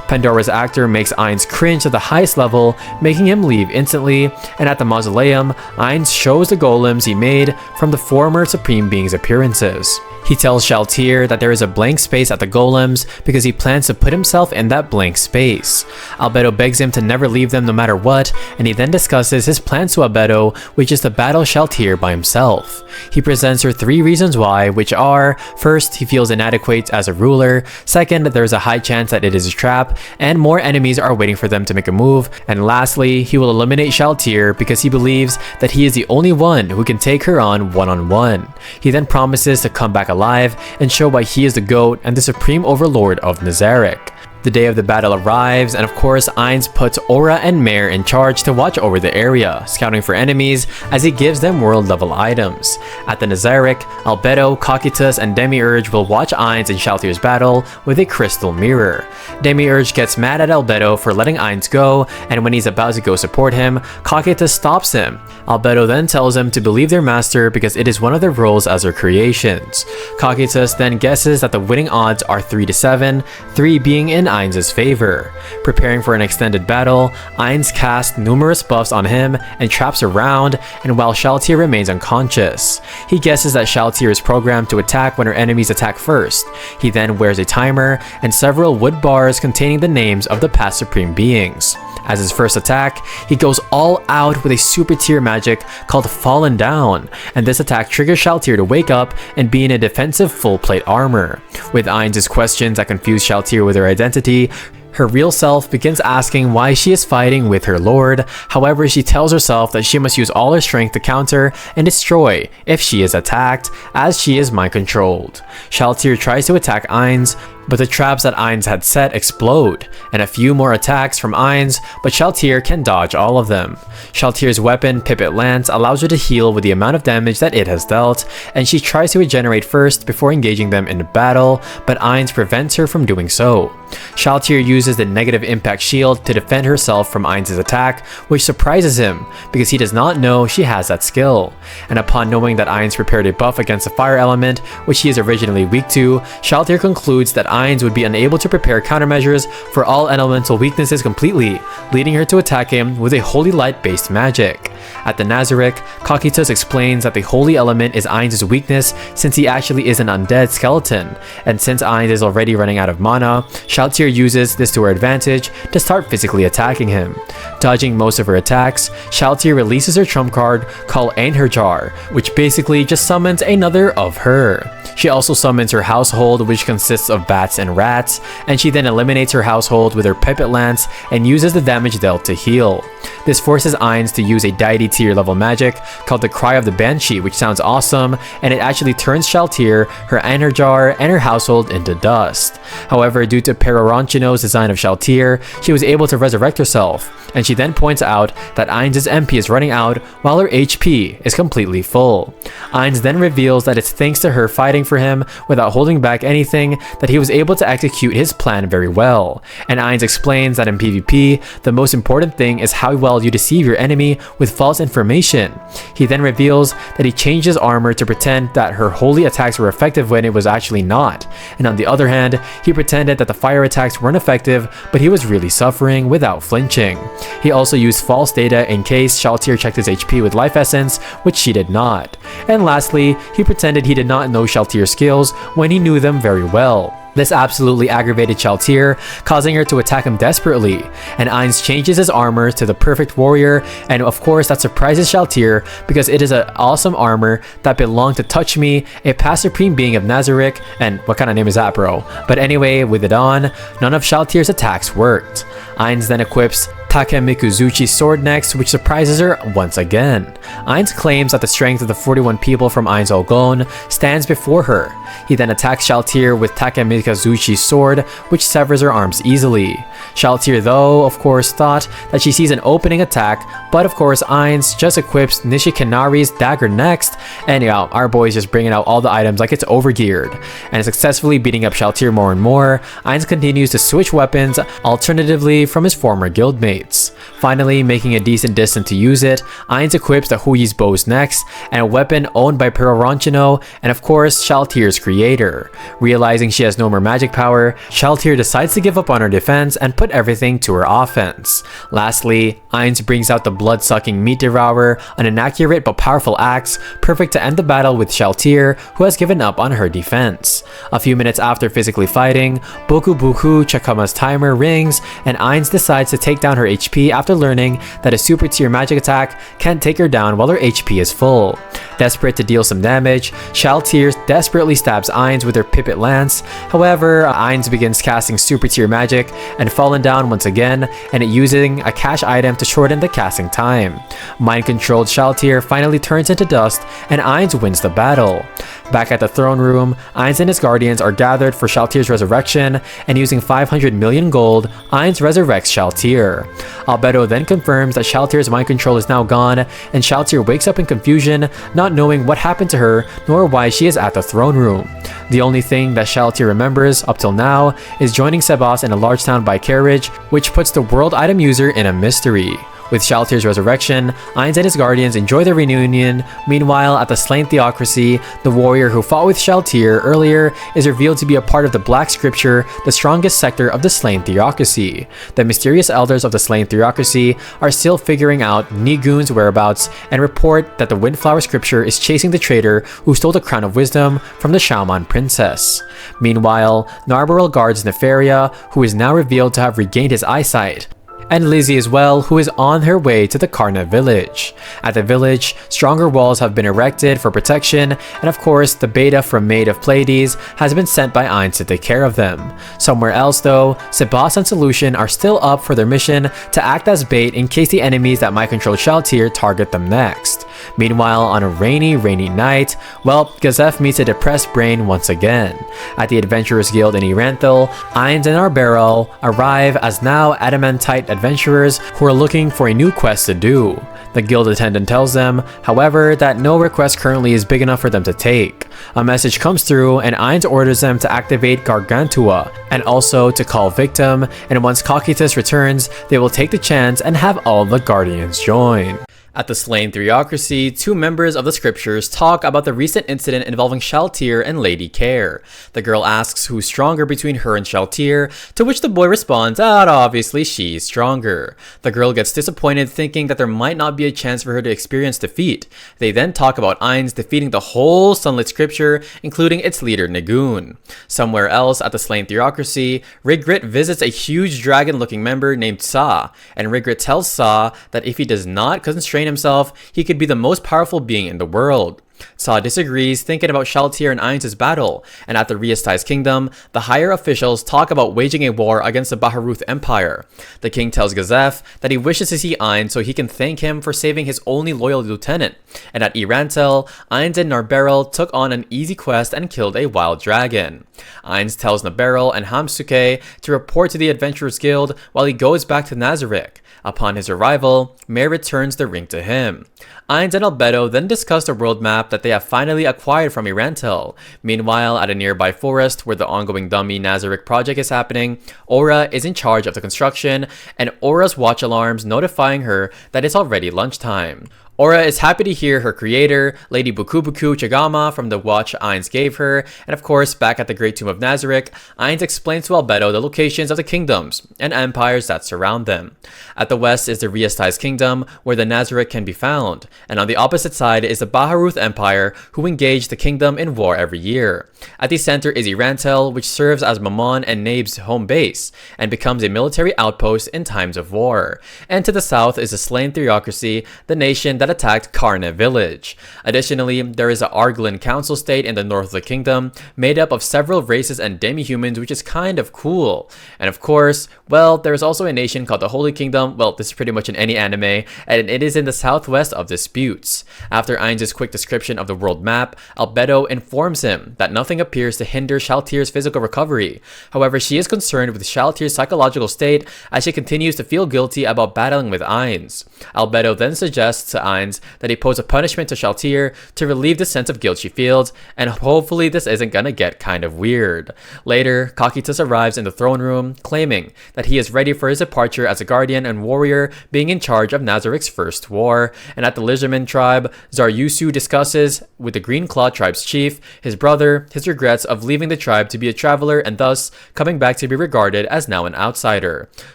Pandora's Actor makes Ainz cringe to the highest level, making him leave instantly, and at the mausoleum, Ainz shows the golems he made from the former Supreme Being's appearances. He tells Shaltir that there is a blank space at the golems because he plans to put himself in that blank space. Albedo begs him to never leave them no matter what, and he then discusses his plans to Albedo, which is to battle Shaltir by himself. He presents her 3 reasons why, which are: first, he feels inadequate as a ruler; second, there is a high chance that it is a trap, and more enemies are waiting for them to make a move; and lastly, he will eliminate Shaltir because he believes that he is the only one who can take her on one-on-one. He then promises to come back alive and show why he is the GOAT and the supreme overlord of Nazarick. The day of the battle arrives, and of course Ainz puts Aura and Mare in charge to watch over the area, scouting for enemies as he gives them world level items. At the Nazarick, Albedo, Cocytus, and Demiurge will watch Ainz and Shaltir's battle with a crystal mirror. Demiurge gets mad at Albedo for letting Ainz go, and when he's about to go support him, Cocytus stops him. Albedo then tells him to believe their master because it is one of their roles as their creations. Cocytus then guesses that the winning odds are 3 to 7, 3 being in Ainz's favor. Preparing for an extended battle, Ainz casts numerous buffs on him and traps around, and while Shaltir remains unconscious. He guesses that Shaltir is programmed to attack when her enemies attack first. He then wears a timer and several wood bars containing the names of the past supreme beings. As his first attack, he goes all out with a super tier magic called Fallen Down, and this attack triggers Shaltir to wake up and be in a defensive full plate armor. With Ainz's questions that confuse Shaltir with her identity, her real self begins asking why she is fighting with her lord. However, she tells herself that she must use all her strength to counter and destroy if she is attacked, as she is mind controlled. Shaltir tries to attack Ainz, but the traps that Ainz had set explode, and a few more attacks from Ainz, but Shaltir can dodge all of them. Shaltir's weapon, Pipit Lance, allows her to heal with the amount of damage that it has dealt, and she tries to regenerate first before engaging them in battle, but Ainz prevents her from doing so. Shaltir uses the negative impact shield to defend herself from Ainz's attack, which surprises him because he does not know she has that skill. And upon knowing that Ainz prepared a buff against the fire element, which he is originally weak to, Shaltir concludes that Ainz would be unable to prepare countermeasures for all elemental weaknesses completely, leading her to attack him with a holy light based magic. At the Nazarick, Cocytus explains that the holy element is Ainz's weakness since he actually is an undead skeleton, and since Ainz is already running out of mana, Shaltir uses this to her advantage to start physically attacking him. Dodging most of her attacks, Shaltir releases her trump card called Einherjar, which basically just summons another of her. She also summons her household, which consists of bats and rats, and she then eliminates her household with her Pipit Lance and uses the damage dealt to heal. This forces Ainz to use a deity tier level magic called the Cry of the Banshee, which sounds awesome, and it actually turns Shaltir, her Einherjar, and her household into dust. However, due to Peroronchino's design of Shaltir, she was able to resurrect herself, and she then points out that Ainz's MP is running out while her HP is completely full. Ainz then reveals that it's thanks to her fighting for him without holding back anything that he was able to execute his plan very well. And Ainz explains that in PvP, the most important thing is how well you deceive your enemy with false information. He then reveals that he changed his armor to pretend that her holy attacks were effective when it was actually not. And on the other hand, he pretended that the fire attacks weren't effective, but he was really suffering without flinching. He also used false data in case Shaltir checked his HP with life essence, which she did not. And lastly, he pretended he did not know Shaltir's skills when he knew them very well. This absolutely aggravated Shaltir, causing her to attack him desperately, and Ainz changes his armor to the perfect warrior, and of course that surprises Shaltir because it is an awesome armor that belonged to Touch Me, a past supreme being of Nazarick, and what kind of name is that, bro? But anyway, with it on, none of Shaltir's attacks worked. Ainz then equips Takemikuzuchi's sword next, which surprises her once again. Ainz claims that the strength of the 41 people from Ainz Olgon stands before her. He then attacks Shaltir with Takemikuzuchi's sword, which severs her arms easily. Shaltir, though, of course, thought that she sees an opening attack, but of course Ainz just equips Nishikanari's dagger next, and yeah, our boy's just bringing out all the items like it's overgeared. And successfully beating up Shaltir more and more, Ainz continues to switch weapons alternatively from his former guildmate. blades. Finally, making a decent distance to use it, Ainz equips the Hui's bows next, and a weapon owned by Peroronchino and of course Shaltyr's creator. Realizing she has no more magic power, Shaltyr decides to give up on her defense and put everything to her offense. Lastly, Ainz brings out the blood-sucking Meat Devourer, an inaccurate but powerful axe, perfect to end the battle with Shaltyr, who has given up on her defense. A few minutes after physically fighting, Boku Buku Chakama's timer rings, and Ainz decides to take down her HP after learning that a super tier magic attack can't take her down while her HP is full. Desperate to deal some damage, Shaltyr desperately stabs Ainz with her Pipit Lance. However, Ainz begins casting super tier magic and falling down once again, and it using a cash item to shorten the casting time. Mind-controlled Shaltyr finally turns into dust, and Ainz wins the battle. Back at the throne room, Ainz and his guardians are gathered for Shaltyr's resurrection, and using 500 million gold, Ainz resurrects Shaltyr. Albedo then confirms that Shaltyr's mind control is now gone, and Shaltyr wakes up in confusion, not knowing what happened to her nor why she is at the throne room. The only thing that Shaltyr remembers up till now is joining Sebas in a large town by carriage, which puts the world item user in a mystery. With Shaltyr's resurrection, Ainz and his guardians enjoy their reunion. Meanwhile, at the Slain Theocracy, the warrior who fought with Shaltyr earlier is revealed to be a part of the Black Scripture, the strongest sector of the Slain Theocracy. The mysterious elders of the Slain Theocracy are still figuring out Nigun's whereabouts and report that the Windflower Scripture is chasing the traitor who stole the Crown of Wisdom from the Shaman Princess. Meanwhile, Narbarel guards Nefaria, who is now revealed to have regained his eyesight, and Lizzie as well, who is on her way to the Karna village. At the village, stronger walls have been erected for protection, and of course, the beta from Maid of Pleiades has been sent by Ainz to take care of them. Somewhere else though, Sebas and Solution are still up for their mission to act as bait in case the enemies that might control Shaltyr target them next. Meanwhile, on a rainy night, well, Gazef meets a depressed brain once again. At the Adventurers Guild in Iranthel, Ainz and Narbarel arrive as now adamantite adventurers who are looking for a new quest to do. The guild attendant tells them, however, that no request currently is big enough for them to take. A message comes through and Ainz orders them to activate Gargantua and also to call Victim, and once Cocytus returns, they will take the chance and have all the guardians join. At the Slain Theocracy, two members of the scriptures talk about the recent incident involving Shaltyr and Lady Care. The girl asks who's stronger between her and Shaltyr, to which the boy responds that obviously she's stronger. The girl gets disappointed, thinking that there might not be a chance for her to experience defeat. They then talk about Ainz defeating the whole Sunlit Scripture, including its leader Nigun. Somewhere else at the Slain Theocracy, Rigrit visits a huge dragon-looking member named Sa, and Rigrit tells Sa that if he does not constrain himself, he could be the most powerful being in the world. Sa disagrees, thinking about Shaltyr and Ainz's battle, and at the Riastai's kingdom, the higher officials talk about waging a war against the Baharuth Empire. The king tells Gazef that he wishes to see Ainz so he can thank him for saving his only loyal lieutenant, and at Irantel, Ainz and Narbarel took on an easy quest and killed a wild dragon. Ainz tells Narbarel and Hamsuke to report to the Adventurers Guild while he goes back to Nazarick. Upon his arrival, Mare returns the ring to him. Ainz and Albedo then discuss the world map that they have finally acquired from Irantel. Meanwhile, at a nearby forest where the ongoing dummy Nazarick project is happening, Aura is in charge of the construction, and Aura's watch alarms notifying her that it's already lunchtime. Aura is happy to hear her creator, Lady Bukubuku Chagama, from the watch Ainz gave her, and of course, back at the Great Tomb of Nazarick, Ainz explains to Albedo the locations of the kingdoms and empires that surround them. At the west is the Riastai's kingdom, where the Nazarick can be found, and on the opposite side is the Baharuth Empire, who engage the kingdom in war every year. At the center is Irantel, which serves as Mamon and Nabe's home base, and becomes a military outpost in times of war. And to the south is the Slain Theocracy, the nation that attacked Karna village. Additionally, there is an Arglin council state in the north of the kingdom, made up of several races and demi-humans, which is kind of cool. And of course, well, there is also a nation called the Holy Kingdom. Well, this is pretty much in any anime, and it is in the southwest of Disputes. After Ainz's quick description of the world map, Albedo informs him that nothing appears to hinder Shaltyr's physical recovery. However, she is concerned with Shaltyr's psychological state as she continues to feel guilty about battling with Ainz. Albedo then suggests to signs that he posed a punishment to Shaltir to relieve the sense of guilt she feels, and hopefully this isn't gonna get kind of weird. Later, Kakitas arrives in the throne room, claiming that he is ready for his departure as a guardian and warrior, being in charge of Nazarik's first war, and at the Lizardman tribe, Zaryusu discusses with the Green Claw tribe's chief, his brother, his regrets of leaving the tribe to be a traveler and thus coming back to be regarded as now an outsider.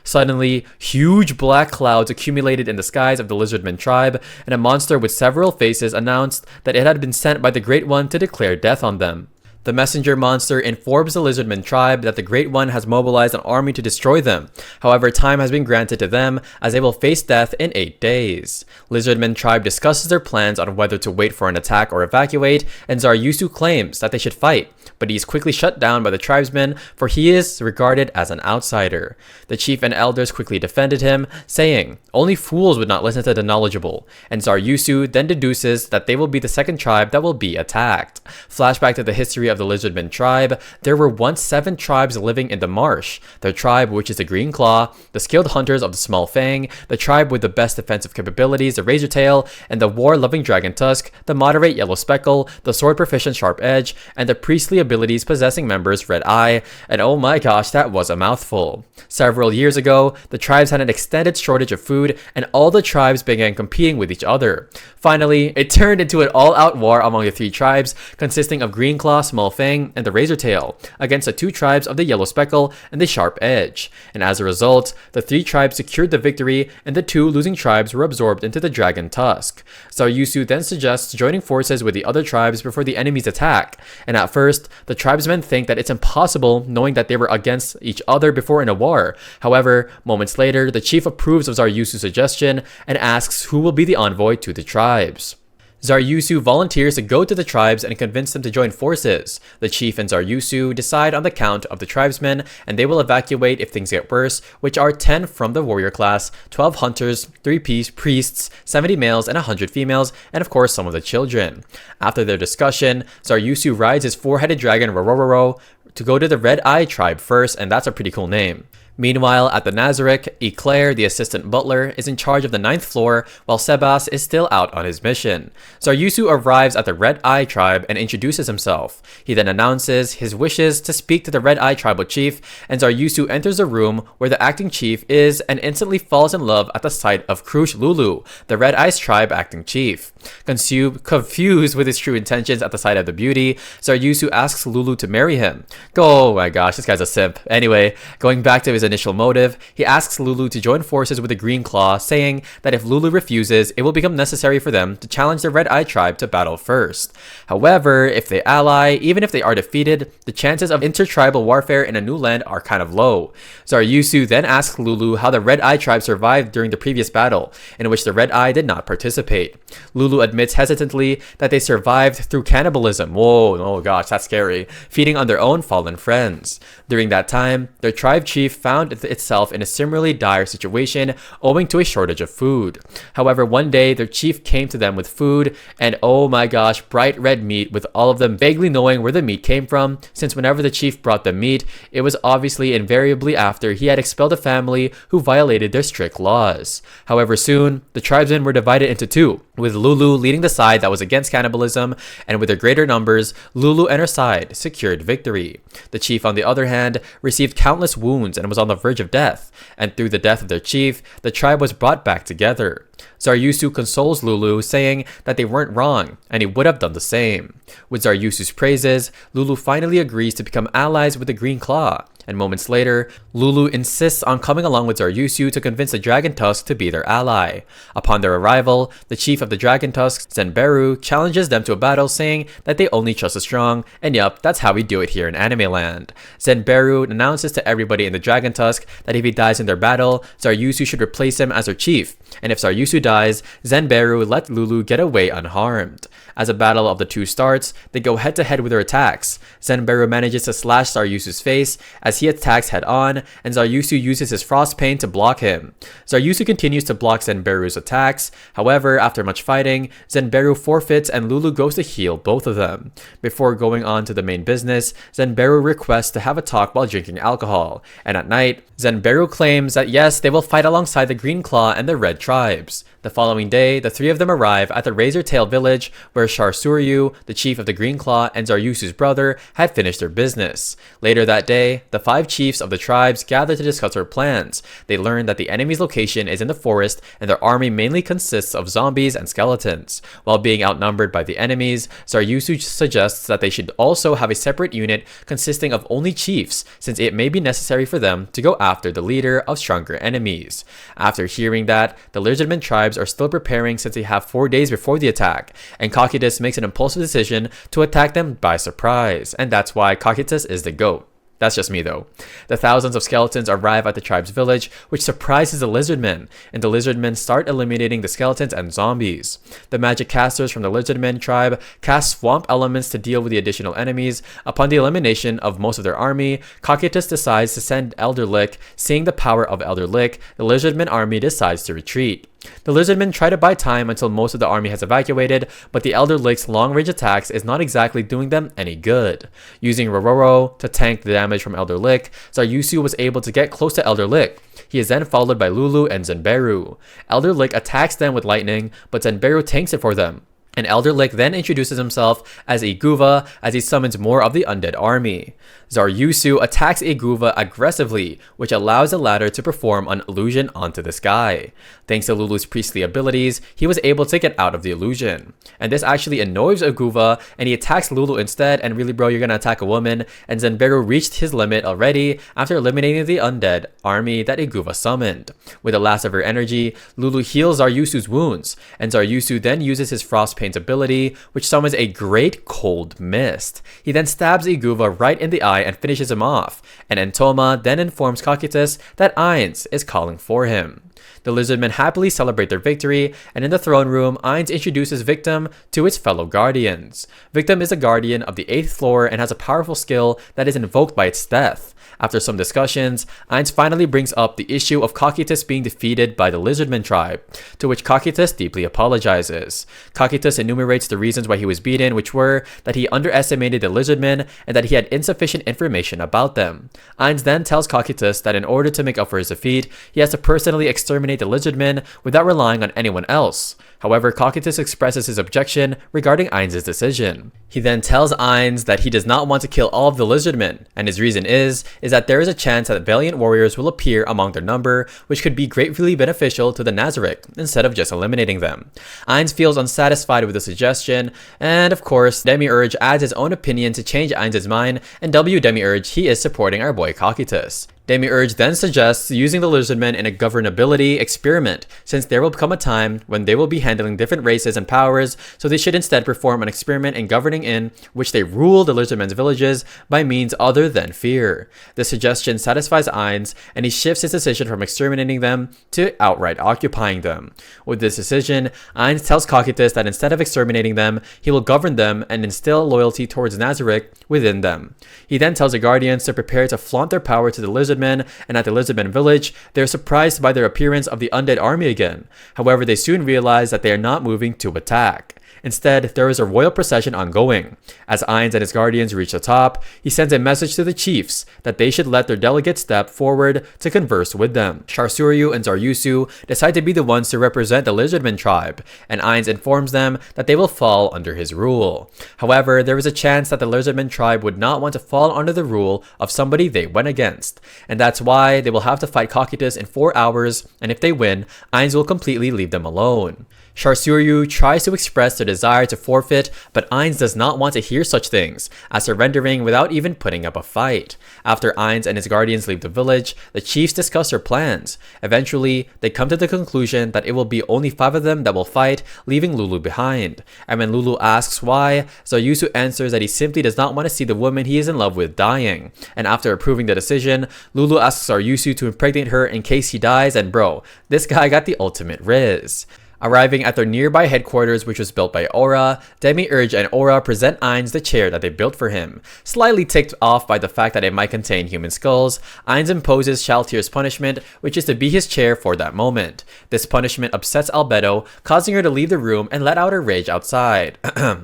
Suddenly, huge black clouds accumulated in the skies of the Lizardman tribe, and a monster with several faces announced that it had been sent by the Great One to declare death on them. The messenger monster informs the Lizardman tribe that the Great One has mobilized an army to destroy them. However, time has been granted to them as they will face death in 8 days. Lizardman tribe discusses their plans on whether to wait for an attack or evacuate, and Zaryusu claims that they should fight, but he is quickly shut down by the tribesmen for he is regarded as an outsider. The chief and elders quickly defended him, saying only fools would not listen to the knowledgeable, and Zaryusu then deduces that they will be the second tribe that will be attacked. Flashback to the history of the Lizardman tribe, there were once 7 tribes living in the marsh. Their tribe, which is the Green Claw, the skilled hunters of the Small Fang, the tribe with the best defensive capabilities, the Razor Tail, and the war-loving Dragon Tusk, the moderate Yellow Speckle, the sword-proficient Sharp Edge, and the priestly abilities possessing members Red Eye, and oh my gosh, that was a mouthful. Several years ago, the tribes had an extended shortage of food, and all the tribes began competing with each other. Finally, it turned into an all-out war among the 3 tribes, consisting of Green Claw, Small Fang, and the Razor Tail, against the 2 tribes of the Yellow Speckle and the Sharp Edge. And as a result, the 3 tribes secured the victory, and the 2 losing tribes were absorbed into the Dragon Tusk. Zaryusu then suggests joining forces with the other tribes before the enemy's attack, and at first, the tribesmen think that it's impossible knowing that they were against each other before in a war. However, moments later, the chief approves of Zaryusu's suggestion and asks who will be the envoy to the tribes. Zaryusu volunteers to go to the tribes and convince them to join forces. The chief and Zaryusu decide on the count of the tribesmen, and they will evacuate if things get worse, which are 10 from the warrior class, 12 hunters, 3 priests, 70 males, and 100 females, and of course some of the children. After their discussion, Zaryusu rides his 4-headed dragon Rororo to go to the Red Eye tribe first, and that's a pretty cool name. Meanwhile, at the Nazarik, Eclair, the assistant butler, is in charge of the 9th floor, while Sebas is still out on his mission. Zaryusu arrives at the Red Eye tribe and introduces himself. He then announces his wishes to speak to the Red Eye tribal chief, and Zaryusu enters the room where the acting chief is and instantly falls in love at the sight of Krush Lulu, the Red Eye's tribe acting chief. Confused with his true intentions at the sight of the beauty, Zaryusu asks Lulu to marry him. Oh my gosh, this guy's a simp. Anyway, going back to his initial motive, he asks Lulu to join forces with the Green Claw, saying that if Lulu refuses, it will become necessary for them to challenge the Red Eye tribe to battle first. However, if they ally, even if they are defeated, the chances of intertribal warfare in a new land are kind of low. Zaryusu then asks Lulu how the Red Eye tribe survived during the previous battle, in which the Red Eye did not participate. Lulu admits hesitantly that they survived through cannibalism. Whoa, oh gosh, that's scary. Feeding on their own fallen friends. During that time, their tribe chief found itself in a similarly dire situation owing to a shortage of food. However, one day their chief came to them with food, and oh my gosh, bright red meat, with all of them vaguely knowing where the meat came from, since whenever the chief brought them meat, it was obviously invariably after he had expelled a family who violated their strict laws. However, soon the tribesmen were divided into 2, with Lulu leading the side that was against cannibalism, and with their greater numbers, Lulu and her side secured victory. The chief, on the other hand, received countless wounds and was on the verge of death, and through the death of their chief, the tribe was brought back together. Zaryusu consoles Lulu, saying that they weren't wrong, and he would have done the same. With Zaryusu's praises, Lulu finally agrees to become allies with the Green Claw, and moments later, Lulu insists on coming along with Zaryusu to convince the Dragon Tusk to be their ally. Upon their arrival, the chief of the Dragon Tusk, Zenberu, challenges them to a battle, saying that they only trust the strong, and yup, that's how we do it here in Anime Land. Zenberu announces to everybody in the Dragon Tusk that if he dies in their battle, Zaryusu should replace him as their chief, and if Zaryusu dies, Zenberu let Lulu get away unharmed. As a battle of the 2 starts, they go head to head with their attacks. Zenberu manages to slash Zaryusu's face as he attacks head on, and Zaryusu uses his frost pain to block him. Zaryusu continues to block Zenberu's attacks. However, after much fighting, Zenberu forfeits and Lulu goes to heal both of them. Before going on to the main business, Zenberu requests to have a talk while drinking alcohol, and at night, Zenberu claims that yes, they will fight alongside the Green Claw and the Red tribes. The The following day, the three of them arrive at the Razor-Tail village where Char-Suryu, the chief of the Green Claw, and Zaryusu's brother had finished their business. Later that day, the 5 chiefs of the tribes gather to discuss their plans. They learn that the enemy's location is in the forest and their army mainly consists of zombies and skeletons. While being outnumbered by the enemies, Zaryusu suggests that they should also have a separate unit consisting of only chiefs, since it may be necessary for them to go after the leader of stronger enemies. After hearing that, the Lizardmen tribes are still preparing since they have 4 days before the attack, and Cocytus makes an impulsive decision to attack them by surprise, and that's why Cocytus is the GOAT. That's just me though. The thousands of skeletons arrive at the tribe's village, which surprises the Lizardmen, and the Lizardmen start eliminating the skeletons and zombies. The magic casters from the Lizardmen tribe cast swamp elements to deal with the additional enemies. Upon the elimination of most of their army, Cocytus decides to send Elder Lick. Seeing the power of Elder Lick, the Lizardmen army decides to retreat. The Lizardmen try to buy time until most of the army has evacuated, but the Elder Lick's long-range attacks is not exactly doing them any good. Using Rororo to tank the damage from Elder Lick, Zaryusu was able to get close to Elder Lick. He is then followed by Lulu and Zenberu. Elder Lick attacks them with lightning, but Zenberu tanks it for them. And Elder Lick then introduces himself as Iguva as he summons more of the undead army. Zaryusu attacks Iguva aggressively, which allows the latter to perform an illusion onto the sky. Thanks to Lulu's priestly abilities, he was able to get out of the illusion. And this actually annoys Iguva, and he attacks Lulu instead, and really bro, you're gonna attack a woman, and Zenberu reached his limit already after eliminating the undead army that Iguva summoned. With the last of her energy, Lulu heals Zaryusu's wounds, and Zaryusu then uses his Frostpaint's ability, which summons a great cold mist. He then stabs Iguva right in the eye and finishes him off, and Entoma then informs Cocytus that Ainz is calling for him. The Lizardmen happily celebrate their victory, and in the throne room, Ainz introduces Victim to its fellow guardians. Victim is a guardian of the 8th floor and has a powerful skill that is invoked by its death. After some discussions, Ainz finally brings up the issue of Cocytus being defeated by the Lizardmen tribe, to which Cocytus deeply apologizes. Cocytus enumerates the reasons why he was beaten, which were that he underestimated the Lizardmen and that he had insufficient information about them. Ainz then tells Cocytus that in order to make up for his defeat, he has to personally exterminate the Lizardmen without relying on anyone else. However, Cocytus expresses his objection regarding Ainz's decision. He then tells Ainz that he does not want to kill all of the Lizardmen, and his reason is that there is a chance that valiant warriors will appear among their number, which could be greatly beneficial to the Nazarick, instead of just eliminating them. Ainz feels unsatisfied with the suggestion, and of course, Demiurge adds his own opinion to change Ainz's mind, and Demiurge, he is supporting our boy Cocytus. Demiurge then suggests using the Lizardmen in a governability experiment, since there will come a time when they will be handling different races and powers, so they should instead perform an experiment in governing in which they rule the Lizardmen's villages by means other than fear. The suggestion satisfies Ainz, and he shifts his decision from exterminating them to outright occupying them. With this decision, Ainz tells Cocytus that instead of exterminating them, he will govern them and instill loyalty towards Nazarick within them. He then tells the Guardians to prepare to flaunt their power to the Lizardmen, and at the Lizardmen village, they are surprised by their appearance of the undead army again. However, they soon realize that they are not moving to attack. Instead, there is a royal procession ongoing. As Ainz and his guardians reach the top, he sends a message to the chiefs that they should let their delegates step forward to converse with them. Char-Suryu and Zaryusu decide to be the ones to represent the Lizardmen tribe, and Ainz informs them that they will fall under his rule. However, there is a chance that the Lizardmen tribe would not want to fall under the rule of somebody they went against, and that's why they will have to fight Cocytus in 4 hours, and if they win, Ainz will completely leave them alone. Char-Suryu tries to express their desire to forfeit, but Ainz does not want to hear such things, as surrendering without even putting up a fight. After Ainz and his guardians leave the village, the chiefs discuss their plans. Eventually, they come to the conclusion that it will be only 5 of them that will fight, leaving Lulu behind. And when Lulu asks why, Zaryusu answers that he simply does not want to see the woman he is in love with dying. And after approving the decision, Lulu asks Zaryusu to impregnate her in case he dies, and bro, this guy got the ultimate riz. Arriving at their nearby headquarters, which was built by Aura, Demiurge and Aura present Ainz the chair that they built for him. Slightly ticked off by the fact that it might contain human skulls, Ainz imposes Shaltyr's punishment, which is to be his chair for that moment. This punishment upsets Albedo, causing her to leave the room and let out her rage outside.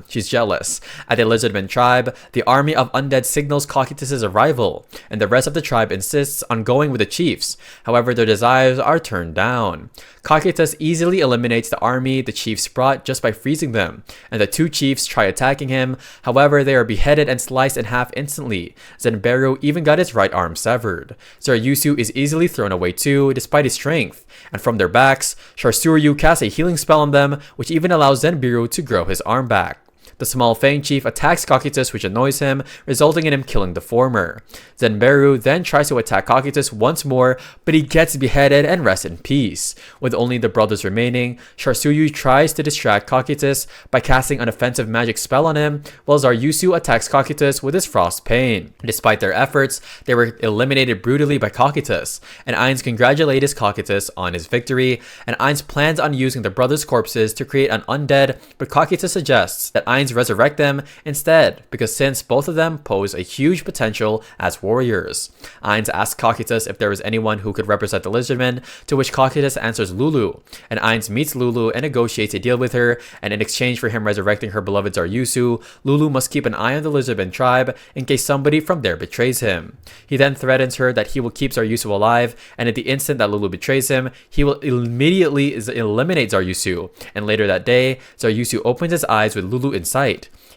She's jealous. At the Lizardmen tribe, the army of undead signals Cocytus' arrival, and the rest of the tribe insists on going with the chiefs. However, their desires are turned down. Cocytus easily eliminates decimates the army the chiefs brought just by freezing them, and the two chiefs try attacking him. However, they are beheaded and sliced in half instantly. Zenberu even got his right arm severed. Zaryusu is easily thrown away too, despite his strength, and from their backs, Sharsuryu casts a healing spell on them, which even allows Zenberu to grow his arm back. The small Fang chief attacks Kakitus, which annoys him, resulting in him killing the former. Zenberu then tries to attack Kakitus once more, but he gets beheaded and rests in peace. With only the brothers remaining, Sharsuyu tries to distract Kakitus by casting an offensive magic spell on him, while Zaryusu attacks Kakitus with his Frost Pain. Despite their efforts, they were eliminated brutally by Kakitus, and Ainz congratulates Kakitus on his victory, and Ainz plans on using the brothers' corpses to create an undead, but Kakitus suggests that Ainz resurrect them instead, because since both of them pose a huge potential as warriors. Ainz asks Kakitus if there is anyone who could represent the lizardmen, to which Kakitus answers Lulu, and Ainz meets Lulu and negotiates a deal with her, and in exchange for him resurrecting her beloved Zaryusu, Lulu must keep an eye on the lizardmen tribe in case somebody from there betrays him. He then threatens her that he will keep Zaryusu alive, and at the instant that Lulu betrays him, he will immediately eliminate Zaryusu, and later that day, Zaryusu opens his eyes with Lulu inside.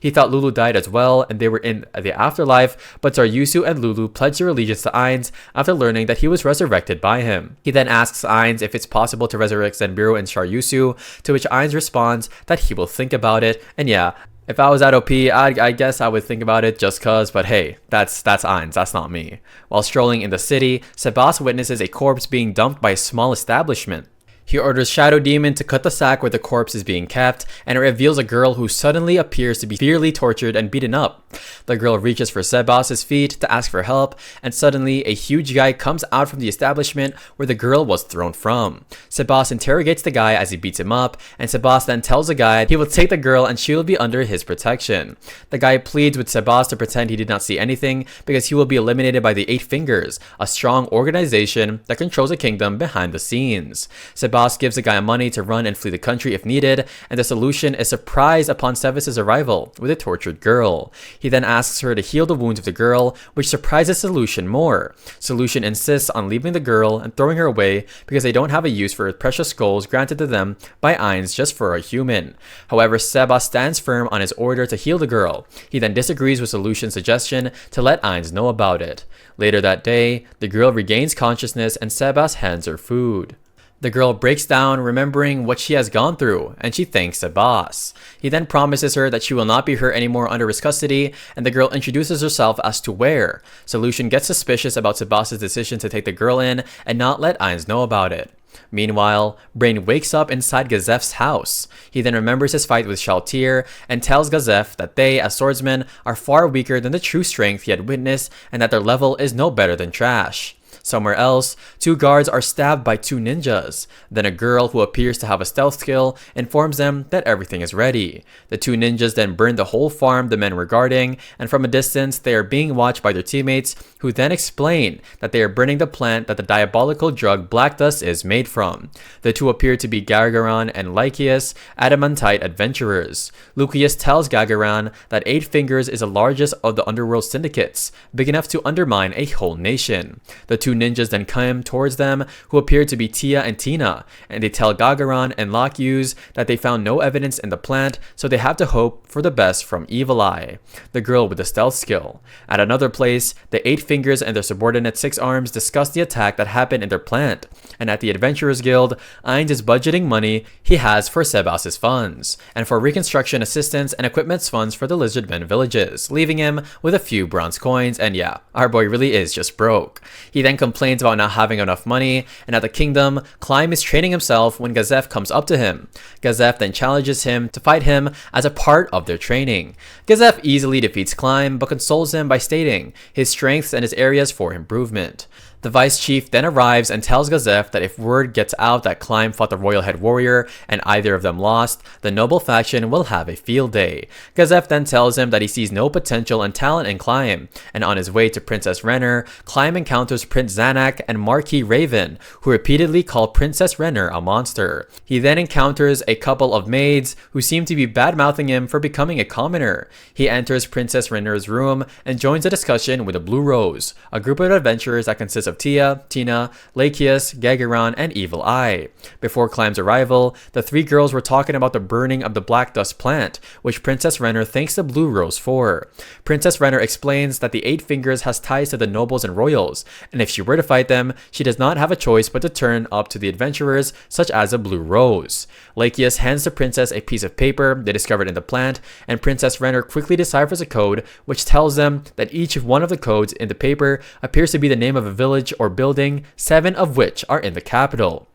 He thought Lulu died as well and they were in the afterlife, but Zaryusu and Lulu pledged their allegiance to Ainz after learning that he was resurrected by him. He then asks Ainz if it's possible to resurrect Zenberu and Zaryusu, to which Ainz responds that he will think about it, and yeah, if I was at OP, I guess I would think about it just cause, but hey, that's Ainz, that's not me. While strolling in the city, Sebas witnesses a corpse being dumped by a small establishment. He orders Shadow Demon to cut the sack where the corpse is being kept, and it reveals a girl who suddenly appears to be severely tortured and beaten up. The girl reaches for Sebas' feet to ask for help, and suddenly a huge guy comes out from the establishment where the girl was thrown from. Sebas interrogates the guy as he beats him up, and Sebas then tells the guy he will take the girl and she will be under his protection. The guy pleads with Sebas to pretend he did not see anything because he will be eliminated by the Eight Fingers, a strong organization that controls a kingdom behind the scenes. Sebas gives the guy money to run and flee the country if needed, and the solution is surprised upon Sevis' arrival with a tortured girl. He then asks her to heal the wounds of the girl, which surprises Solution more. Solution insists on leaving the girl and throwing her away because they don't have a use for precious skulls granted to them by Ainz just for a human. However, Sebas stands firm on his order to heal the girl. He then disagrees with Solution's suggestion to let Ainz know about it. Later that day, the girl regains consciousness and Sebas hands her food. The girl breaks down, remembering what she has gone through, and she thanks Sebas. He then promises her that she will not be hurt anymore under his custody, and the girl introduces herself as to where. Solution gets suspicious about Sebas' decision to take the girl in and not let Ainz know about it. Meanwhile, Brain wakes up inside Gazef's house. He then remembers his fight with Shaltir and tells Gazef that they, as swordsmen, are far weaker than the true strength he had witnessed and that their level is no better than trash. Somewhere else, two guards are stabbed by two ninjas. Then a girl who appears to have a stealth skill informs them that everything is ready. The two ninjas then burn the whole farm the men were guarding, and from a distance they are being watched by their teammates, who then explain that they are burning the plant that the diabolical drug Black Dust is made from. The two appear to be Gagaran and Lycius, adamantite adventurers. Lucius tells Gagaran that Eight Fingers is the largest of the underworld syndicates, big enough to undermine a whole nation. The two ninjas then come towards them, who appear to be Tia and Tina, and they tell Gagaran and Lycius that they found no evidence in the plant, so they have to hope for the best from Evil Eye, the girl with the stealth skill. At another place, the Eight Fingers and their subordinate Six Arms discuss the attack that happened in their plant, and at the Adventurers Guild, Ainz is budgeting money he has for Sebas' funds, and for reconstruction assistance and equipment funds for the Lizardmen villages, leaving him with a few bronze coins, and yeah, our boy really is just broke. He then complains about not having enough money, and at the kingdom, Climb is training himself when Gazef comes up to him. Gazef then challenges him to fight him as a part of their training. Gazef easily defeats Climb, but consoles him by stating his strengths and his areas for improvement. The vice chief then arrives and tells Gazef that if word gets out that Climb fought the royal head warrior and either of them lost, the noble faction will have a field day. Gazef then tells him that he sees no potential and talent in Climb, and on his way to Princess Renner, Climb encounters Prince Zanak and Marquis Raven, who repeatedly call Princess Renner a monster. He then encounters a couple of maids who seem to be bad-mouthing him for becoming a commoner. He enters Princess Renner's room and joins a discussion with the Blue Rose, a group of adventurers that consists of Tia, Tina, Lacheus, Gagaron, and Evil Eye. Before Climb's arrival, the three girls were talking about the burning of the black dust plant, which Princess Renner thanks the Blue Rose for. Princess Renner explains that the Eight Fingers has ties to the nobles and royals, and if she were to fight them, she does not have a choice but to turn up to the adventurers such as a Blue Rose. Lacheus hands the princess a piece of paper they discovered in the plant, and Princess Renner quickly deciphers a code which tells them that each one of the codes in the paper appears to be the name of a village or building, 7 of which are in the capital.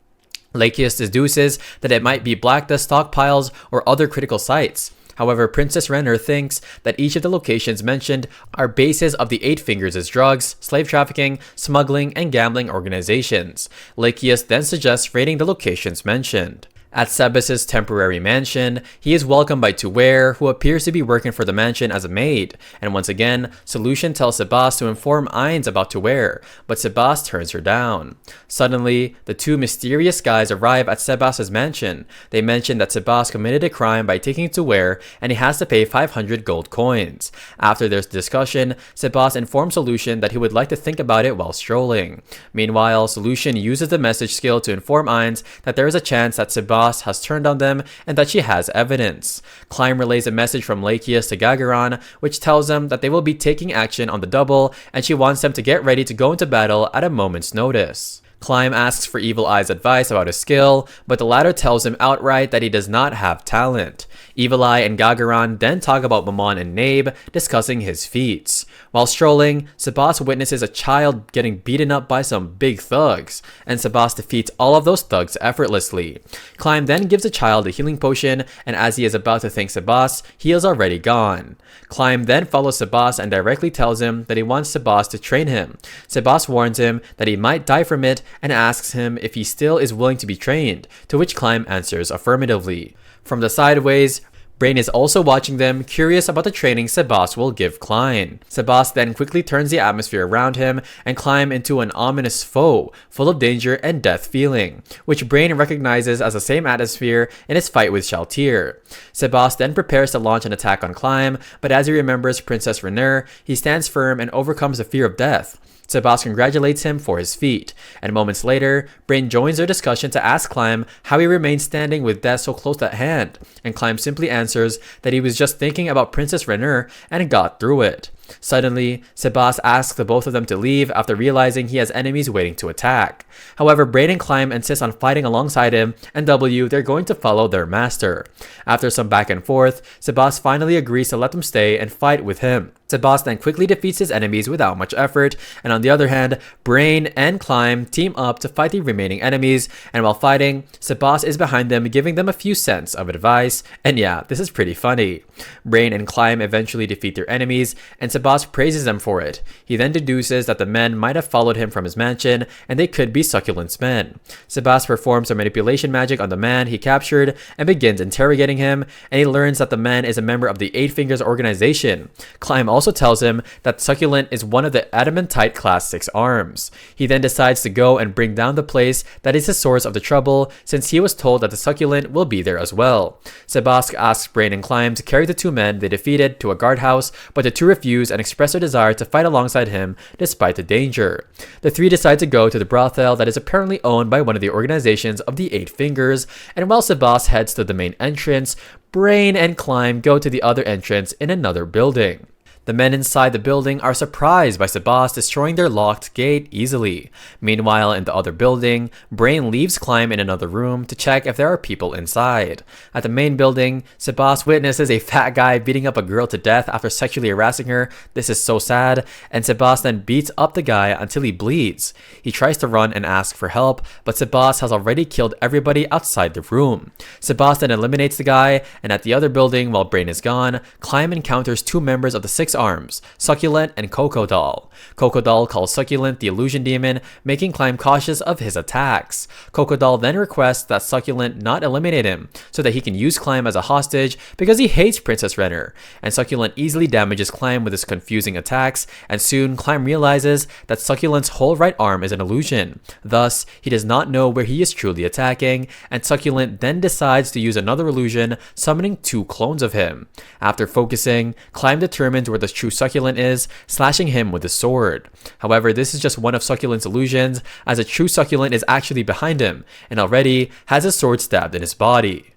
Lacheus deduces that it might be black dust stockpiles or other critical sites. However, Princess Renner thinks that each of the locations mentioned are bases of the Eight Fingers' drugs, slave trafficking, smuggling, and gambling organizations. Lacheus then suggests raiding the locations mentioned. At Sebas' temporary mansion, he is welcomed by Tuware, who appears to be working for the mansion as a maid, and once again, Solution tells Sebas to inform Ainz about Tuware, but Sebas turns her down. Suddenly, the two mysterious guys arrive at Sebas' mansion. They mention that Sebas committed a crime by taking Tuware, and he has to pay 500 gold coins. After their discussion, Sebas informs Solution that he would like to think about it while strolling. Meanwhile, Solution uses the message skill to inform Ainz that there is a chance that Sebas has turned on them and that she has evidence. Climb relays a message from Lacheus to Gagaron, which tells them that they will be taking action on the double, and she wants them to get ready to go into battle at a moment's notice. Climb asks for Evil Eye's advice about his skill, but the latter tells him outright that he does not have talent. Evil Eye and Gagaron then talk about Mammon and Nabe, discussing his feats. While strolling, Sebas witnesses a child getting beaten up by some big thugs, and Sebas defeats all of those thugs effortlessly. Climb then gives the child a healing potion, and as he is about to thank Sebas, he is already gone. Climb then follows Sebas and directly tells him that he wants Sebas to train him. Sebas warns him that he might die from it and asks him if he still is willing to be trained, to which Climb answers affirmatively. From the sideways, Brain is also watching them, curious about the training Sebas will give Climb. Sebas then quickly turns the atmosphere around him and Climb into an ominous foe, full of danger and death feeling, which Brain recognizes as the same atmosphere in his fight with Shaltir. Sebas then prepares to launch an attack on Climb, but as he remembers Princess Renner, he stands firm and overcomes the fear of death. Sebas congratulates him for his feat, and moments later, Brain joins their discussion to ask Climb how he remains standing with death so close at hand, and Climb simply answers that he was just thinking about Princess Renner and got through it. Suddenly, Sebas asks the both of them to leave after realizing he has enemies waiting to attack. However, Brain and Climb insist on fighting alongside him, and they're going to follow their master. After some back and forth, Sebas finally agrees to let them stay and fight with him. Sebas then quickly defeats his enemies without much effort, and on the other hand, Brain and Climb team up to fight the remaining enemies, and while fighting, Sebas is behind them giving them a few cents of advice, and yeah, this is pretty funny. Brain and Climb eventually defeat their enemies, and Sebas praises them for it. He then deduces that the men might have followed him from his mansion, and they could be Succulent's men. Sebas performs some manipulation magic on the man he captured, and begins interrogating him, and he learns that the man is a member of the Eight Fingers organization. Climb also tells him that Succulent is one of the Adamantite Class 6 arms. He then decides to go and bring down the place that is the source of the trouble, since he was told that the Succulent will be there as well. Sebas asks Brain and Climb to carry the two men they defeated to a guardhouse, but the two refuse and express their desire to fight alongside him despite the danger. The three decide to go to the brothel that is apparently owned by one of the organizations of the Eight Fingers, and while Sebas heads to the main entrance, Brain and Climb go to the other entrance in another building. The men inside the building are surprised by Sebas destroying their locked gate easily. Meanwhile, in the other building, Brain leaves Climb in another room to check if there are people inside. At the main building, Sebas witnesses a fat guy beating up a girl to death after sexually harassing her. This is so sad, and Sebas then beats up the guy until he bleeds. He tries to run and ask for help, but Sebas has already killed everybody outside the room. Sebas then eliminates the guy, and at the other building, while Brain is gone, Climb encounters two members of the Six Arms, Succulent and Crocodile. Crocodile calls Succulent the illusion demon, making Climb cautious of his attacks. Crocodile then requests that Succulent not eliminate him, so that he can use Climb as a hostage because he hates Princess Renner, and Succulent easily damages Climb with his confusing attacks, and soon Climb realizes that Succulent's whole right arm is an illusion. Thus, he does not know where he is truly attacking, and Succulent then decides to use another illusion, summoning two clones of him. After focusing, Climb determines where what a true succulent is, slashing him with a sword. However, this is just one of Succulent's illusions, as a true succulent is actually behind him, and already has a sword stabbed in his body.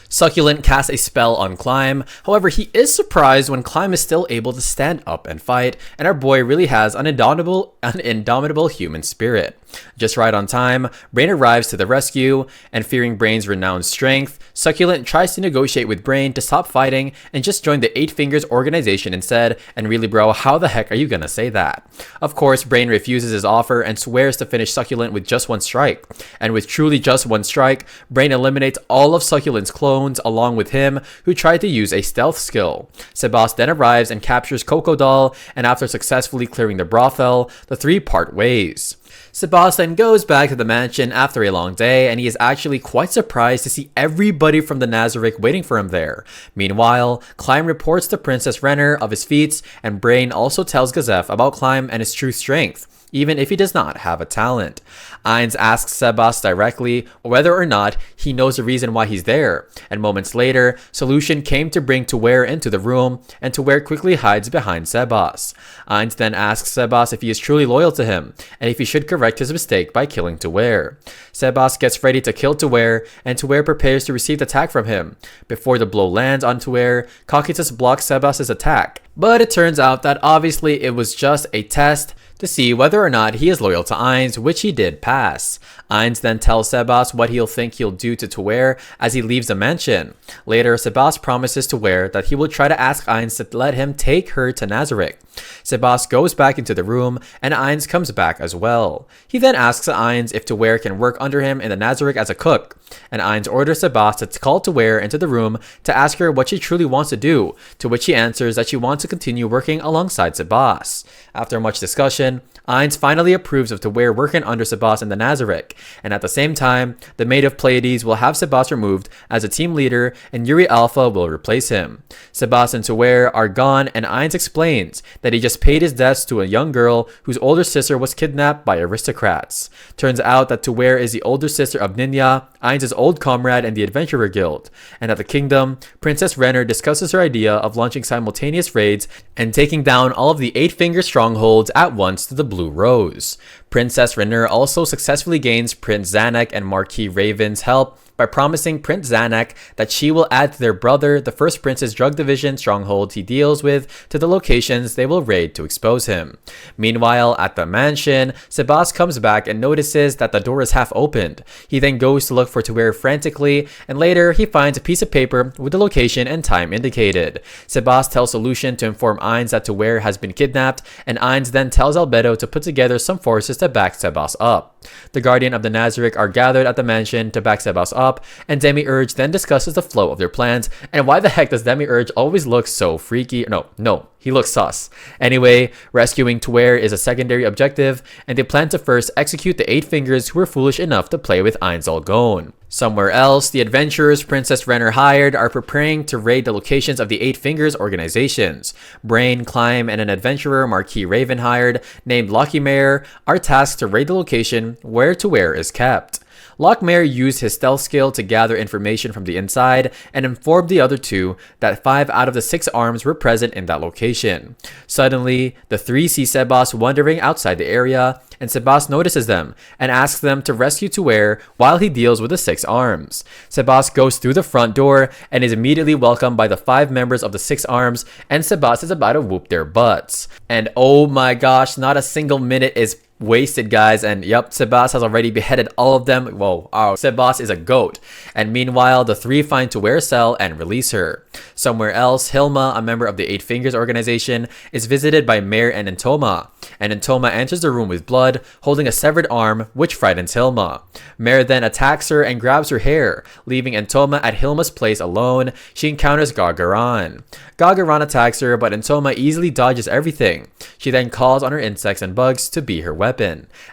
Succulent casts a spell on Climb, however he is surprised when Climb is still able to stand up and fight, and our boy really has an indomitable human spirit. Just right on time, Brain arrives to the rescue, and fearing Brain's renowned strength, Succulent tries to negotiate with Brain to stop fighting and just join the Eight Fingers organization instead, and really bro, how the heck are you gonna say that? Of course, Brain refuses his offer and swears to finish Succulent with just one strike, and with truly just one strike, Brain eliminates all of Succulent's clones along with him, who tried to use a stealth skill. Sebas then arrives and captures Coco Doll, and after successfully clearing the brothel, the three part ways. Sebas then goes back to the mansion after a long day, and he is actually quite surprised to see everybody from the Nazarick waiting for him there. Meanwhile, Climb reports to Princess Renner of his feats, and Brain also tells Gazef about Climb and his true strength, even if he does not have a talent. Ainz asks Sebas directly whether or not he knows the reason why he's there, and moments later, Solution came to bring Tuware into the room, and Tuware quickly hides behind Sebas. Ainz then asks Sebas if he is truly loyal to him, and if he should correct his mistake by killing Tuware. Sebas gets ready to kill Tuware, and Tuware prepares to receive the attack from him. Before the blow lands on Tuware, Kakitas blocks Sebas' attack. But it turns out that obviously it was just a test to see whether or not he is loyal to Ainz, which he did pass. Ainz then tells Sebas what he'll do to Tuware as he leaves the mansion. Later, Sebas promises Tuware that he will try to ask Ainz to let him take her to Nazarick. Sebas goes back into the room, and Ainz comes back as well. He then asks Ainz if Tuware can work under him in the Nazarick as a cook, and Ainz orders Sebas to call Tuware into the room to ask her what she truly wants to do, to which she answers that she wants to continue working alongside Sebas. After much discussion, Ainz finally approves of Tuware working under Sebas in the Nazarick, and at the same time, the Maid of Pleiades will have Sebas removed as a team leader, and Yuri Alpha will replace him. Sebas and Tuware are gone, and Ainz explains that he just paid his debts to a young girl whose older sister was kidnapped by aristocrats. Turns out that Tuware is the older sister of Ninya, Ainz' old comrade in the Adventurer Guild, and at the kingdom, Princess Renner discusses her idea of launching simultaneous raids and taking down all of the Eight-Finger strongholds at once to the Blue Rose. Princess Renner also successfully gains Prince Zanak and Marquis Raven's help by promising Prince Zanak that she will add their brother, the First Prince's drug division stronghold he deals with, to the locations they will raid to expose him. Meanwhile, at the mansion, Sebas comes back and notices that the door is half opened. He then goes to look for Tuware frantically, and later he finds a piece of paper with the location and time indicated. Sebas tells Solution to inform Ainz that Tuware has been kidnapped, and Ainz then tells Albedo to put together some forces to back Sebas up. The Guardian of the Nazarick are gathered at the mansion to back Sebas up, and Demiurge then discusses the flow of their plans. And why the heck does Demiurge always look so freaky? No, he looks sus. Anyway, rescuing Tuware is a secondary objective, and they plan to first execute the Eight Fingers who were foolish enough to play with Ainz Algon. Somewhere else, the adventurers Princess Renner hired are preparing to raid the locations of the Eight Fingers organizations. Brain, Climb, and an adventurer Marquis Raven hired, named Lockymare, are tasked to raid the location where Tuware is kept. Lockmare used his stealth skill to gather information from the inside and informed the other two that 5 out of the 6 arms were present in that location. Suddenly, the three see Sebas wandering outside the area, and Sebas notices them and asks them to rescue Tuware while he deals with the 6 arms. Sebas goes through the front door and is immediately welcomed by the 5 members of the 6 arms, and Sebas is about to whoop their butts. And oh my gosh, not a single minute is wasted, guys, and yep, Sebas has already beheaded all of them. Whoa, Sebas is a goat. And meanwhile, the 3 find Tuware's cell and release her. Somewhere else, Hilma, a member of the Eight Fingers organization, is visited by Mare and Entoma, and Entoma enters the room with blood, holding a severed arm, which frightens Hilma. Mare then attacks her and grabs her hair, leaving Entoma at Hilma's place alone. She encounters Gagaran. Gagaran attacks her, but Entoma easily dodges everything. She then calls on her insects and bugs to be her weapon.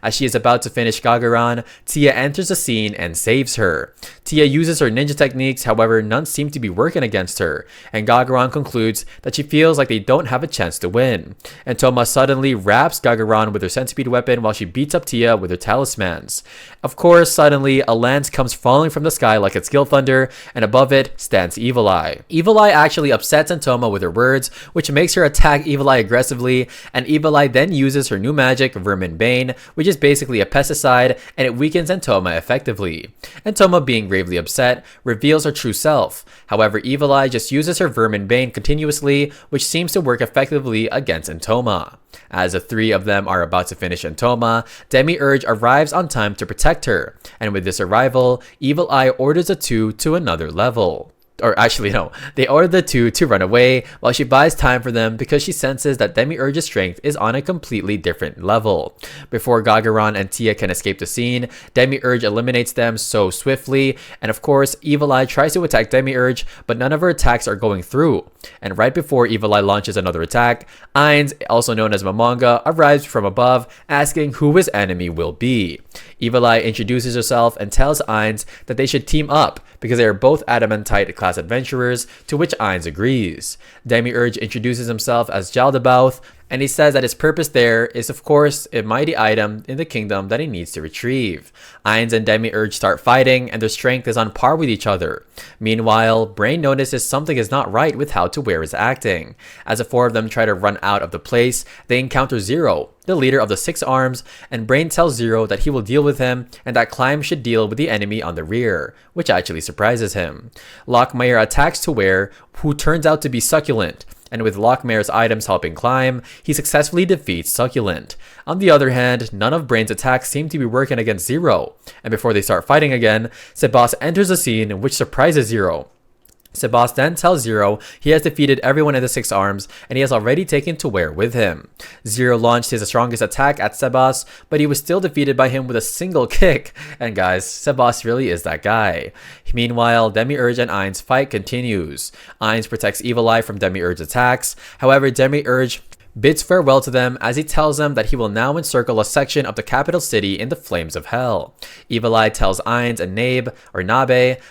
As she is about to finish Gagaran, Tia enters the scene and saves her. Tia uses her ninja techniques, however none seem to be working against her, and Gagaran concludes that she feels like they don't have a chance to win. Entoma suddenly wraps Gagaran with her centipede weapon while while she beats up Tia with her talismans. Of course, suddenly, a lance comes falling from the sky like it's Guild Thunder, and above it stands Evil Eye. Evil Eye actually upsets Entoma with her words, which makes her attack Evil Eye aggressively, and Evil Eye then uses her new magic, Vermin Bane, which is basically a pesticide, and it weakens Entoma effectively. Entoma, being gravely upset, reveals her true self. However, Evil Eye just uses her Vermin Bane continuously, which seems to work effectively against Entoma. As the three of them are about to finish Entoma, Demiurge arrives on time to protect her, and with this arrival, Evil Eye orders the two to another level. Or actually, no, they order the two to run away while she buys time for them because she senses that Demiurge's strength is on a completely different level. Before Gagaron and Tia can escape the scene, Demiurge eliminates them so swiftly, and of course, Evil Eye tries to attack Demiurge, but none of her attacks are going through. And right before Evil Eye launches another attack, Ainz, also known as Momonga, arrives from above, asking who his enemy will be. Evil Eye introduces herself and tells Ainz that they should team up because they are both Adamantite class adventurers, to which Ainz agrees. Demiurge introduces himself as Jaldabaoth, and he says that his purpose there is, of course, a mighty item in the kingdom that he needs to retrieve. Ainz and Demiurge start fighting, and their strength is on par with each other. Meanwhile, Brain notices something is not right with how To Wear is acting. As the four of them try to run out of the place, they encounter Zero, the leader of the Six Arms, and Brain tells Zero that he will deal with him and that Climb should deal with the enemy on the rear, which actually surprises him. Lockmire attacks To Wear, who turns out to be Succulent, and with Lockmire's items helping Climb, he successfully defeats Succulent. On the other hand, none of Brain's attacks seem to be working against Zero, and before they start fighting again, Sebas enters the scene, which surprises Zero. Sebas then tells Zero he has defeated everyone in the Six Arms and he has already taken To Wear with him. Zero launched his strongest attack at Sebas, but he was still defeated by him with a single kick. And guys, Sebas really is that guy. Meanwhile, Demiurge and Ainz fight continues. Ainz protects Evil Eye from Demiurge's attacks. However, Demiurge bids farewell to them as he tells them that he will now encircle a section of the capital city in the flames of hell. Evil Eye tells Ainz and Nabe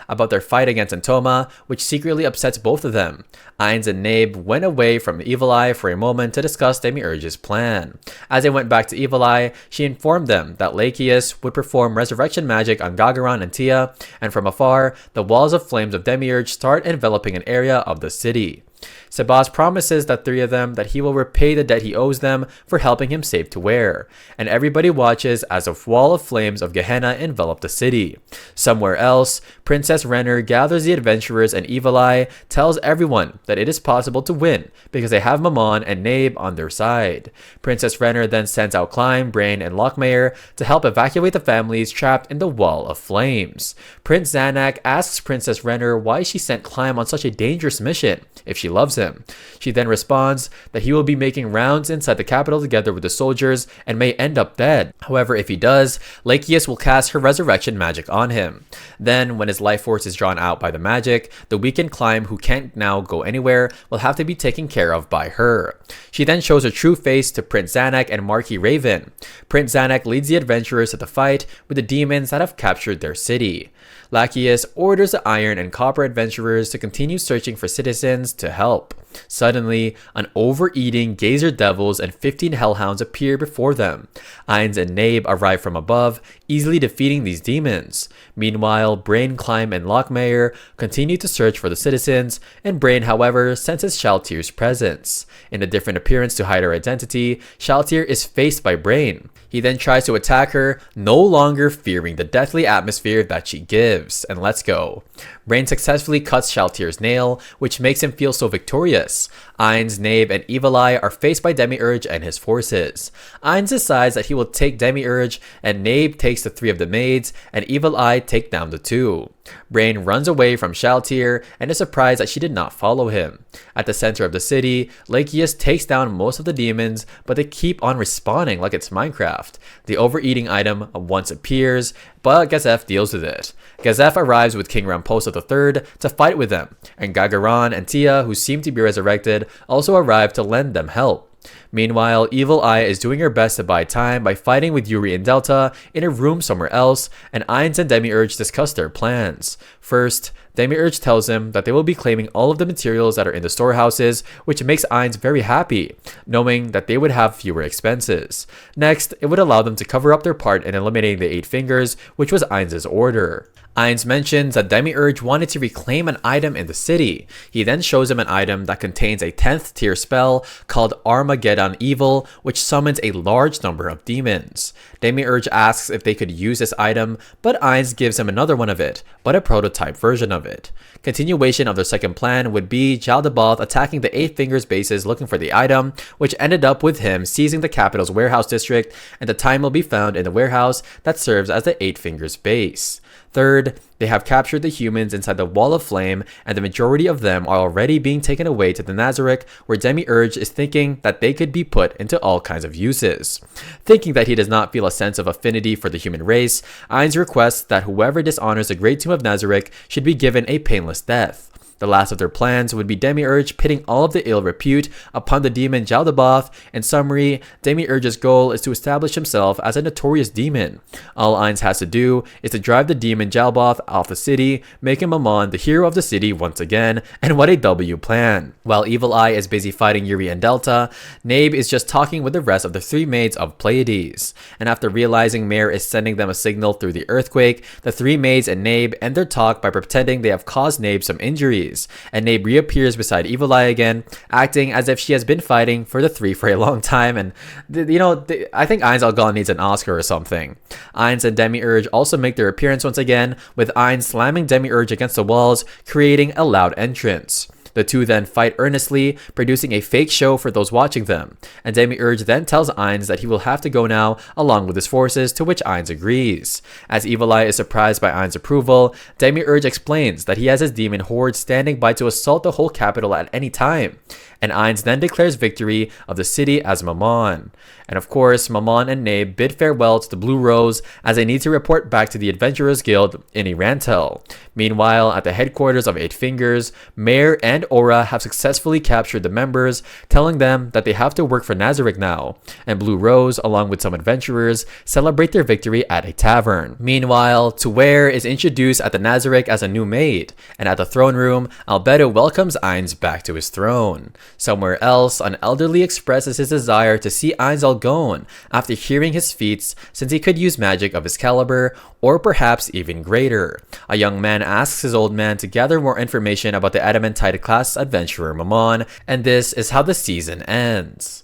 about their fight against Entoma, which secretly upsets both of them. Ainz and Nabe went away from Evil Eye for a moment to discuss Demiurge's plan. As they went back to Evil Eye, she informed them that Lacheus would perform resurrection magic on Gagaron and Tia, and from afar, the walls of flames of Demiurge start enveloping an area of the city. Sebas promises the three of them that he will repay the debt he owes them for helping him save To Wear, and everybody watches as a wall of flames of Gehenna envelop the city. Somewhere else, Princess Renner gathers the adventurers and Evil Eye tells everyone that it is possible to win because they have Mammon and Nabe on their side. Princess Renner then sends out Climb, Brain, and Lockmire to help evacuate the families trapped in the wall of flames. Prince Zanak asks Princess Renner why she sent Climb on such a dangerous mission if she loves him. She then responds that he will be making rounds inside the capital together with the soldiers and may end up dead. However, if he does, Lacheus will cast her resurrection magic on him. Then, when his life force is drawn out by the magic, the weakened Climb, who can't now go anywhere, will have to be taken care of by her. She then shows her true face to Prince Zanak and Marquis Raven. Prince Zanak leads the adventurers to the fight with the demons that have captured their city. Lacheus orders the Iron and Copper adventurers to continue searching for citizens to help. Suddenly, an overeating Gazer Devils and 15 Hellhounds appear before them. Ainz and Nabe arrive from above, easily defeating these demons. Meanwhile, Brain, Climb, and Lockmire continue to search for the citizens, and Brain, however, senses Shaltyr's presence. In a different appearance to hide her identity, Shaltyr is faced by Brain. He then tries to attack her, no longer fearing the deathly atmosphere that she gives. And let's go. Brain successfully cuts Shaltyr's nail, which makes him feel so victorious. Ainz, Nabe, and Evil Eye are faced by Demiurge and his forces. Ainz decides that he will take Demiurge, and Nabe takes the three of the maids, and Evil Eye take down the two. Brain runs away from Shaltyr and is surprised that she did not follow him. At the center of the city, Lacheus takes down most of the demons, but they keep on respawning like it's Minecraft. The overeating item once appears, but Gazef deals with it. Gazef arrives with King Ramposa III to fight with them, and Gagaron and Tia, who seem to be resurrected, also arrive to lend them help. Meanwhile, Evil Eye is doing her best to buy time by fighting with Yuri and Delta in a room somewhere else, and Ainz and Demiurge discuss their plans. First, Demiurge tells him that they will be claiming all of the materials that are in the storehouses, which makes Ainz very happy, knowing that they would have fewer expenses. Next, it would allow them to cover up their part in eliminating the 8 fingers, which was Ainz's order. Ainz mentions that Demiurge wanted to reclaim an item in the city. He then shows him an item that contains a 10th tier spell called Armageddon Evil, which summons a large number of demons. Demiurge asks if they could use this item, but Ainz gives him another one of it, but a prototype version of it. Continuation of their second plan would be Jaldabaoth attacking the 8 Fingers bases looking for the item, which ended up with him seizing the capital's warehouse district, and the time will be found in the warehouse that serves as the 8 Fingers base. Third, they have captured the humans inside the Wall of Flame, and the majority of them are already being taken away to the Nazarick, where Demiurge is thinking that they could be put into all kinds of uses. Thinking that he does not feel a sense of affinity for the human race, Ainz requests that whoever dishonors the Great Tomb of Nazarick should be given a painless death. The last of their plans would be Demiurge pitting all of the ill repute upon the demon Jaldabaoth. In summary, Demiurge's goal is to establish himself as a notorious demon. All Ainz has to do is to drive the demon Jaldabaoth off the city, making Mammon the hero of the city once again, and what a W plan. While Evil Eye is busy fighting Yuri and Delta, Nabe is just talking with the rest of the 3 maids of Pleiades. And after realizing Mare is sending them a signal through the earthquake, the 3 maids and Nabe end their talk by pretending they have caused Nabe some injuries. And Nabe reappears beside Evil Eye again, acting as if she has been fighting for the 3 for a long time, and I think Ainz Algon needs an Oscar or something. Ainz and Demiurge also make their appearance once again, with Ainz slamming Demiurge against the walls, creating a loud entrance. The two then fight earnestly, producing a fake show for those watching them, and Demiurge then tells Ainz that he will have to go now along with his forces, to which Ainz agrees. As Evil Eye is surprised by Ainz's approval, Demiurge explains that he has his demon horde standing by to assault the whole capital at any time, and Ainz then declares victory of the city as Mammon. And of course, Mammon and Nabe bid farewell to the Blue Rose as they need to report back to the Adventurers Guild in Irantel. Meanwhile, at the headquarters of 8 Fingers, Mare and Aura have successfully captured the members, telling them that they have to work for Nazarick now, and Blue Rose, along with some adventurers, celebrate their victory at a tavern. Meanwhile, Tuware is introduced at the Nazarick as a new maid, and at the throne room, Albedo welcomes Ainz back to his throne. Somewhere else, an elderly expresses his desire to see Ainz Algon after hearing his feats, since he could use magic of his caliber, or perhaps even greater. A young man asks his old man to gather more information about the Adamantite class adventurer Mammon, and this is how the season ends.